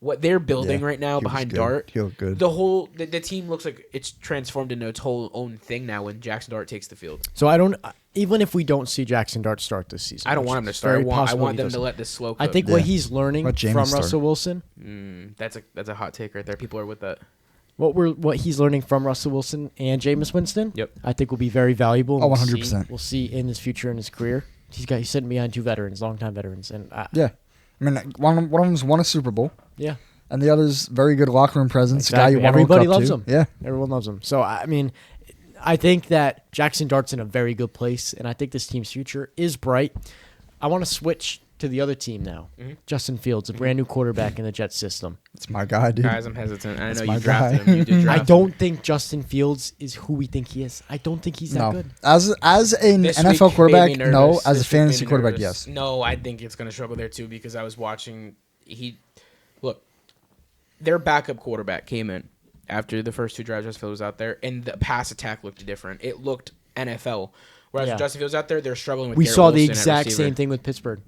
What they're building Yeah, right now he was behind good. Dart, He looked good. the team looks like it's transformed into its whole own thing now when Jackson Dart takes the field. So I don't. Even if we don't see Jackson Dart start this season, I don't which want him to is start. I very want possible he them to doesn't. let this slow I cook. think Yeah. what he's learning Let Jameis from start. Russell Wilson, That's a hot take right there. People are with that. what he's learning from Russell Wilson and Jameis Winston, Yep. I think will be very valuable. Oh, We'll 100%. see- We'll see in his future in his career. He's sitting behind 2 veterans, longtime veterans, and Yeah. I mean, one of them's won a Super Bowl, yeah, and the other's very good locker room presence. Exactly. Guy you want Everybody to look loves up to. him. Yeah. everyone loves him. So I mean, I think that Jackson Dart's in a very good place, and I think this team's future is bright. I want to switch to the other team now. Mm-hmm. Justin Fields, a brand new quarterback in the Jets system. It's my guy, dude. Guys, I'm hesitant. I That's know my you drafted guy. him. You did draft I don't think Justin Fields is who we think he is. I don't think he's that No. good. As an This NFL week quarterback, made me no. nervous. As a This week made fantasy me quarterback, nervous. yes. No, I think it's going to struggle there too because I was watching. Look, their backup quarterback came in after the first 2 drives Justin Fields was out there, and the pass attack looked different. It looked NFL. Whereas Yeah. when Justin Fields out there, they're struggling with. We Garrett saw the Wilson at exact receiver. same thing with Pittsburgh.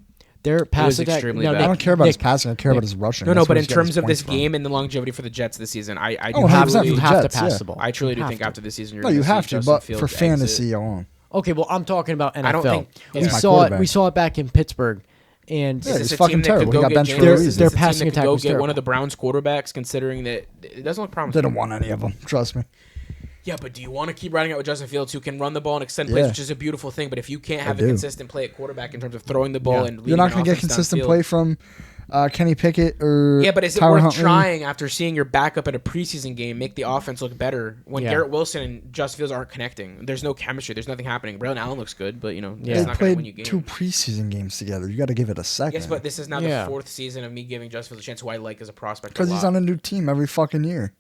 Their pass attack. extremely No, bad. I don't care about his Nick, passing. I care about his rushing. No, That's but where in he's getting his terms of this points from. game and the longevity for the Jets this season, I Oh, do 100% truly, you for the have Jets, to pass yeah. the ball. I truly do have think to. after this season, you're No, gonna you see have to, Justin but Fields for exit. fantasy alone. Okay, well, I'm talking about NFL. I don't think- we He's my saw it. quarterback. We saw it back in Pittsburgh, and Yeah, Is he's this a fucking team that could terrible. go He got get benched for Jameis? a Their- Is reason. their this a team passing that could attack go was get one terrible. of the Browns quarterbacks, considering that it doesn't look promising. They don't want any of them. Trust me. Yeah, but do you want to keep riding out with Justin Fields, who can run the ball and extend plays, Yeah. which is a beautiful thing? But if you can't have a do. consistent play at quarterback in terms of throwing the ball Yeah. and leading You're not an going to get offense consistent downfield- play from Kenny Pickett or Yeah, but is it Tyler worth Huntley. trying after seeing your backup in a preseason game make the offense look better when Yeah. Garrett Wilson and Justin Fields aren't connecting? There's no chemistry. There's nothing happening. Braylon Allen looks good, but Yeah. it's They not going to win you played games. 2 preseason games together. You got to give it a second. Yes, but this is now Yeah. the 4th season of me giving Justin Fields a chance, who I like as a prospect. because he's on a new team every fucking year.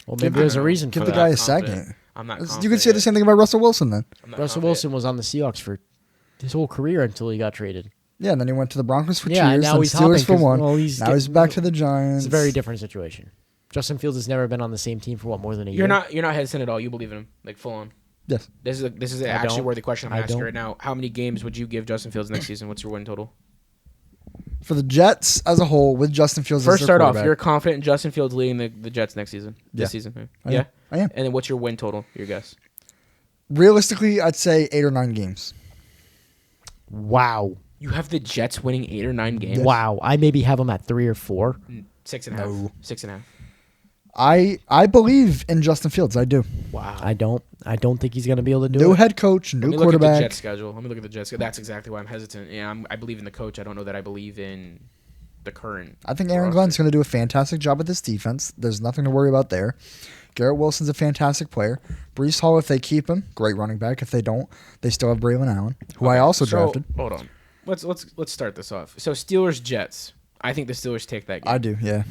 well, maybe there's a reason Give for the that. guy a confident. second. I'm not. You confident could say the yet. same thing about Russell Wilson then. I'm not Russell confident. Wilson was on the Seahawks for his whole career until he got traded. Yeah, and then he went to the Broncos for 2 Yeah, and years, now then he's Steelers hopping for 'cause, 1. well, Now he's back to the Giants. It's a very different situation. Justin Fields has never been on the same team for more than a year. You're not hesitant at all. You believe in him, like full on. Yes. This is I actually don't. worthy question I'm I asking don't. right now. How many games would you give Justin Fields next season? What's your win total? For the Jets as a whole, with Justin Fields First, as their start off. quarterback. You're confident in Justin Fields leading the Jets next season. This Yeah. season, I am. yeah. I am. And then what's your win total? Your guess? Realistically, I'd say 8 or 9 games. Wow. You have the Jets winning 8 or 9 games. Wow. I maybe have him at 3 or 4. 6.5. No. 6.5. I believe in Justin Fields. I do. Wow. I don't think he's going to be able to do New it. head coach, Let new me look at the quarterback. Jets schedule. Let me look at the Jets. That's exactly why I'm hesitant. Yeah, I believe in the coach. I don't know that I believe in the current. I think Aaron roster. Glenn's going to do a fantastic job with this defense. There's nothing to worry about there. Garrett Wilson's a fantastic player. Brees Hall, if they keep him, great running back. If they don't, they still have Braylon Allen, who I Okay, also so, drafted. Hold on. Let's start this off. So Steelers Jets. I think the Steelers take that game. I do, yeah.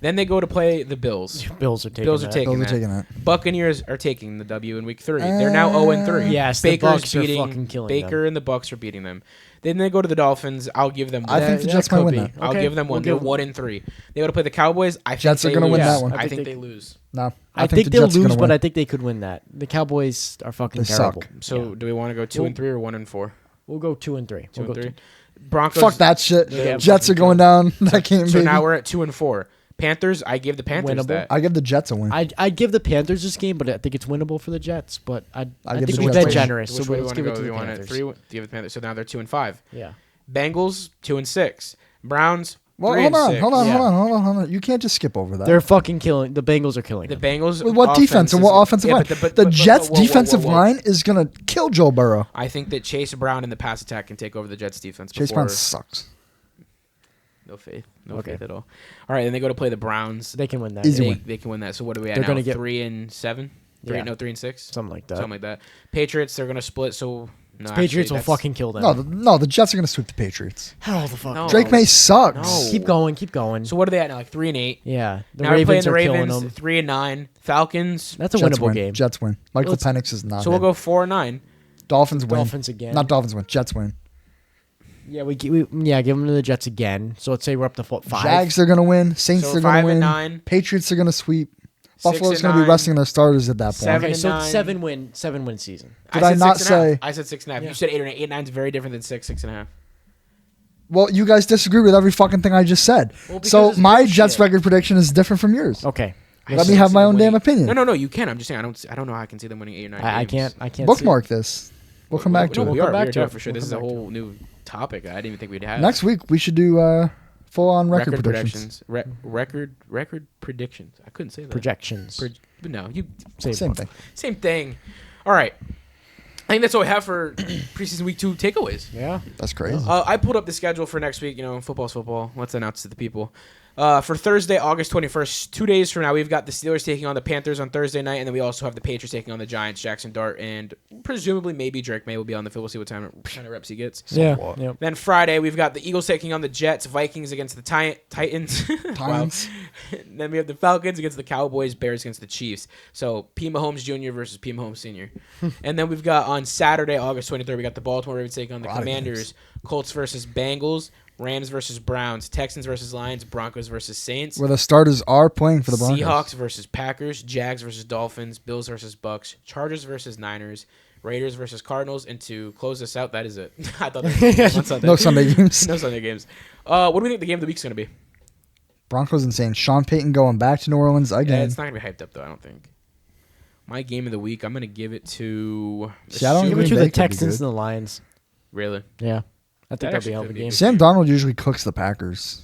Then they go to play the Bills. Bills are taking Bills are that. taking Bills are that. taking that. Buccaneers are taking the W in week 3. They're now 0-3. Yes, the Baker's Bucs are beating fucking killing Baker them. and the Bucks are beating them. Then they go to the Dolphins. I'll give them I one. think the Jets might could win be. that. I'll Okay, give them one. we'll They're 1-3. They go to play the Cowboys. I think Jets are they gonna win lose. that one. I think they- they lose. No, I the think they'll Jets are lose, gonna but win. I think they could win that. The Cowboys are fucking They terrible. suck. So do we want to go 2-3 or 1-4? We'll go 2 and 3. 2 We'll and go 3. Broncos. Fuck that shit. Yeah, Jets are fucking going down that game, So baby. now we're at 2-4. Panthers. I give the Panthers Winnable. that. I give the Jets a win. I'd give the Panthers this game, but I think it's winnable for the Jets. But I give think the we've Jets been a generous, Which so way do you let's want give to it go? to Do the you want Panthers. it 3? Do you have the Panthers? So now they're 2-5. Yeah. Bengals 2-6. Browns. well, 3 hold and on, 6. hold on, Yeah. hold on. You can't just skip over that. They're fucking killing. The Bengals are killing The them. Bengals. With what defense and is- what offensive yeah, line? but The Jets' whoa, whoa, whoa, defensive whoa. line is going to kill Joe Burrow. I think that Chase Brown in the pass attack can take over the Jets' defense. Chase before- Brown sucks. No faith. No Okay. faith at all. All right, and they go to play the Browns. They can win that. Easy They, win. they can win that. So what do we at They're now? gonna get- 3-7. Yeah. 3-6. Something like that. Something like that. Patriots. They're gonna split. So no, Patriots actually, will fucking kill them. No, the Jets are going to sweep the Patriots. Hell the fuck. No. Drake May sucks. No. Keep going. Keep going. So what are they at now? Like 3-8. Yeah. The Now we're playing Ravens the are killing Ravens. them. 3-9. Falcons. That's a Jets winnable win. game. Jets win. Michael Let's- Penix is not. So we'll in. go 4-9. Dolphins win. Dolphins again. Not Dolphins win. Jets win. Yeah, give them to the Jets again. So let's say we're up to 5. Jags are going to win. Saints So are going to win. 5-9. Patriots are going to sweep. 6 Buffalo's and going to be 9. resting their starters at that point. 7 Okay, and so 9. 7-win season. Did I said not 6.5. say- I said 6.5. Yeah. You said 8 or 9. 8-9 is very different than 6.5. Well, you guys disagree with every fucking thing I just said. Well, because So it's my bullshit. Jets record prediction is different from yours. Okay. Let me have my own damn opinion. No. You can. I'm just saying. I don't know how I can see them winning 8 or 9 I games. can't. Bookmark this. We'll come back to No, it. we We'll are. come back We to are it. for sure. We'll This is a come back to whole new topic. I didn't even think we'd have. Next week we should do full-on record predictions. Record predictions. I couldn't say that. Projections. But no, you Same thing. same thing. All right. I think that's all we have for preseason week 2 takeaways. Yeah. That's crazy. I pulled up the schedule for next week. You know, football's football. Let's announce to the people. For Thursday, August 21st, 2 days from now, we've got the Steelers taking on the Panthers on Thursday night, and then we also have the Patriots taking on the Giants, Jackson Dart, and presumably maybe Drake May will be on the field. We'll see what kind of reps he gets. Yeah. Yep. Then Friday, we've got the Eagles taking on the Jets, Vikings against the Titans. Wow. Titans. Then we have the Falcons against the Cowboys, Bears against the Chiefs. So P. Mahomes Jr. versus P. Mahomes Sr. And then we've got on Saturday, August 23rd, we got the Baltimore Ravens taking on the A lot of Commanders, Colts versus Bengals, Rams versus Browns, Texans versus Lions, Broncos versus Saints, Where the starters are playing for the Broncos. Seahawks versus Packers, Jags versus Dolphins, Bills versus Bucks, Chargers versus Niners, Raiders versus Cardinals, and to close this out, that is it. I thought that was on Sunday. No Sunday games. No Sunday games. What do we think the game of the week's going to be? Broncos insane. Sean Payton going back to New Orleans Yeah, again. it's not going to be hyped up, though, I don't think. My game of the week, I'm going to give it to... See, I don't Give Green it to Bay the could be Texans good. and the Lions. Really? Yeah. I think that'll actually be a hell of a could be game. good. Sam Donald usually cooks the Packers.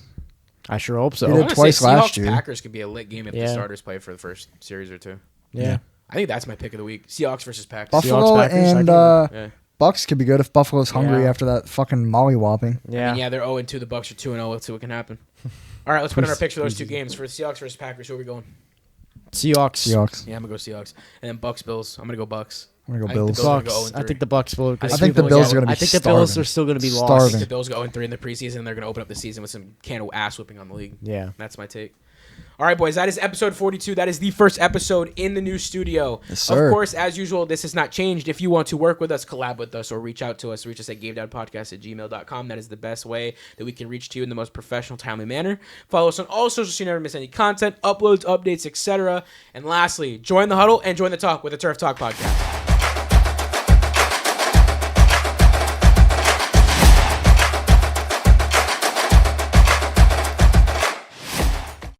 I sure hope so. He I'm did gonna twice say last Seahawks year. Packers could be a lit game if the Yeah. starters play for the first series or two. Yeah. I think that's my pick of the week. Seahawks versus Packers. Buffalo Packers, I and can- Yeah. Bucks could be good if Buffalo's hungry Yeah. after that fucking mollywhopping. Yeah. Yeah, they're 0-2. The Bucks are 2-0. Let's see what can happen. All right, let's put in our picks for those two games. For the Seahawks versus Packers, who are we going? Seahawks. Seahawks. Yeah, I'm going to go Seahawks. And then Bucks, Bills. I'm going to go Bucks. I'm going to I go think the Bills. Bills are Bucks. gonna go 0-3. I think the Bucks will. I think the Bills are going to be I think the Bills starving. are still going to be I lost. Starving. think the Bills go 0-3 in the preseason, and they're going to open up the season with some can of ass whipping on the league. Yeah. That's my take. All right, boys, that is episode 42. That is the first episode in the new studio. Yes, sir. Of course, as usual, this has not changed. If you want to work with us, collab with us, or reach out to us, reach us at gamedownpodcast@gmail.com. That is the best way that we can reach to you in the most professional, timely manner. Follow us on all socials so you never miss any content, uploads, updates, etc. And lastly, join the huddle and join the talk with the Turf Talk Podcast.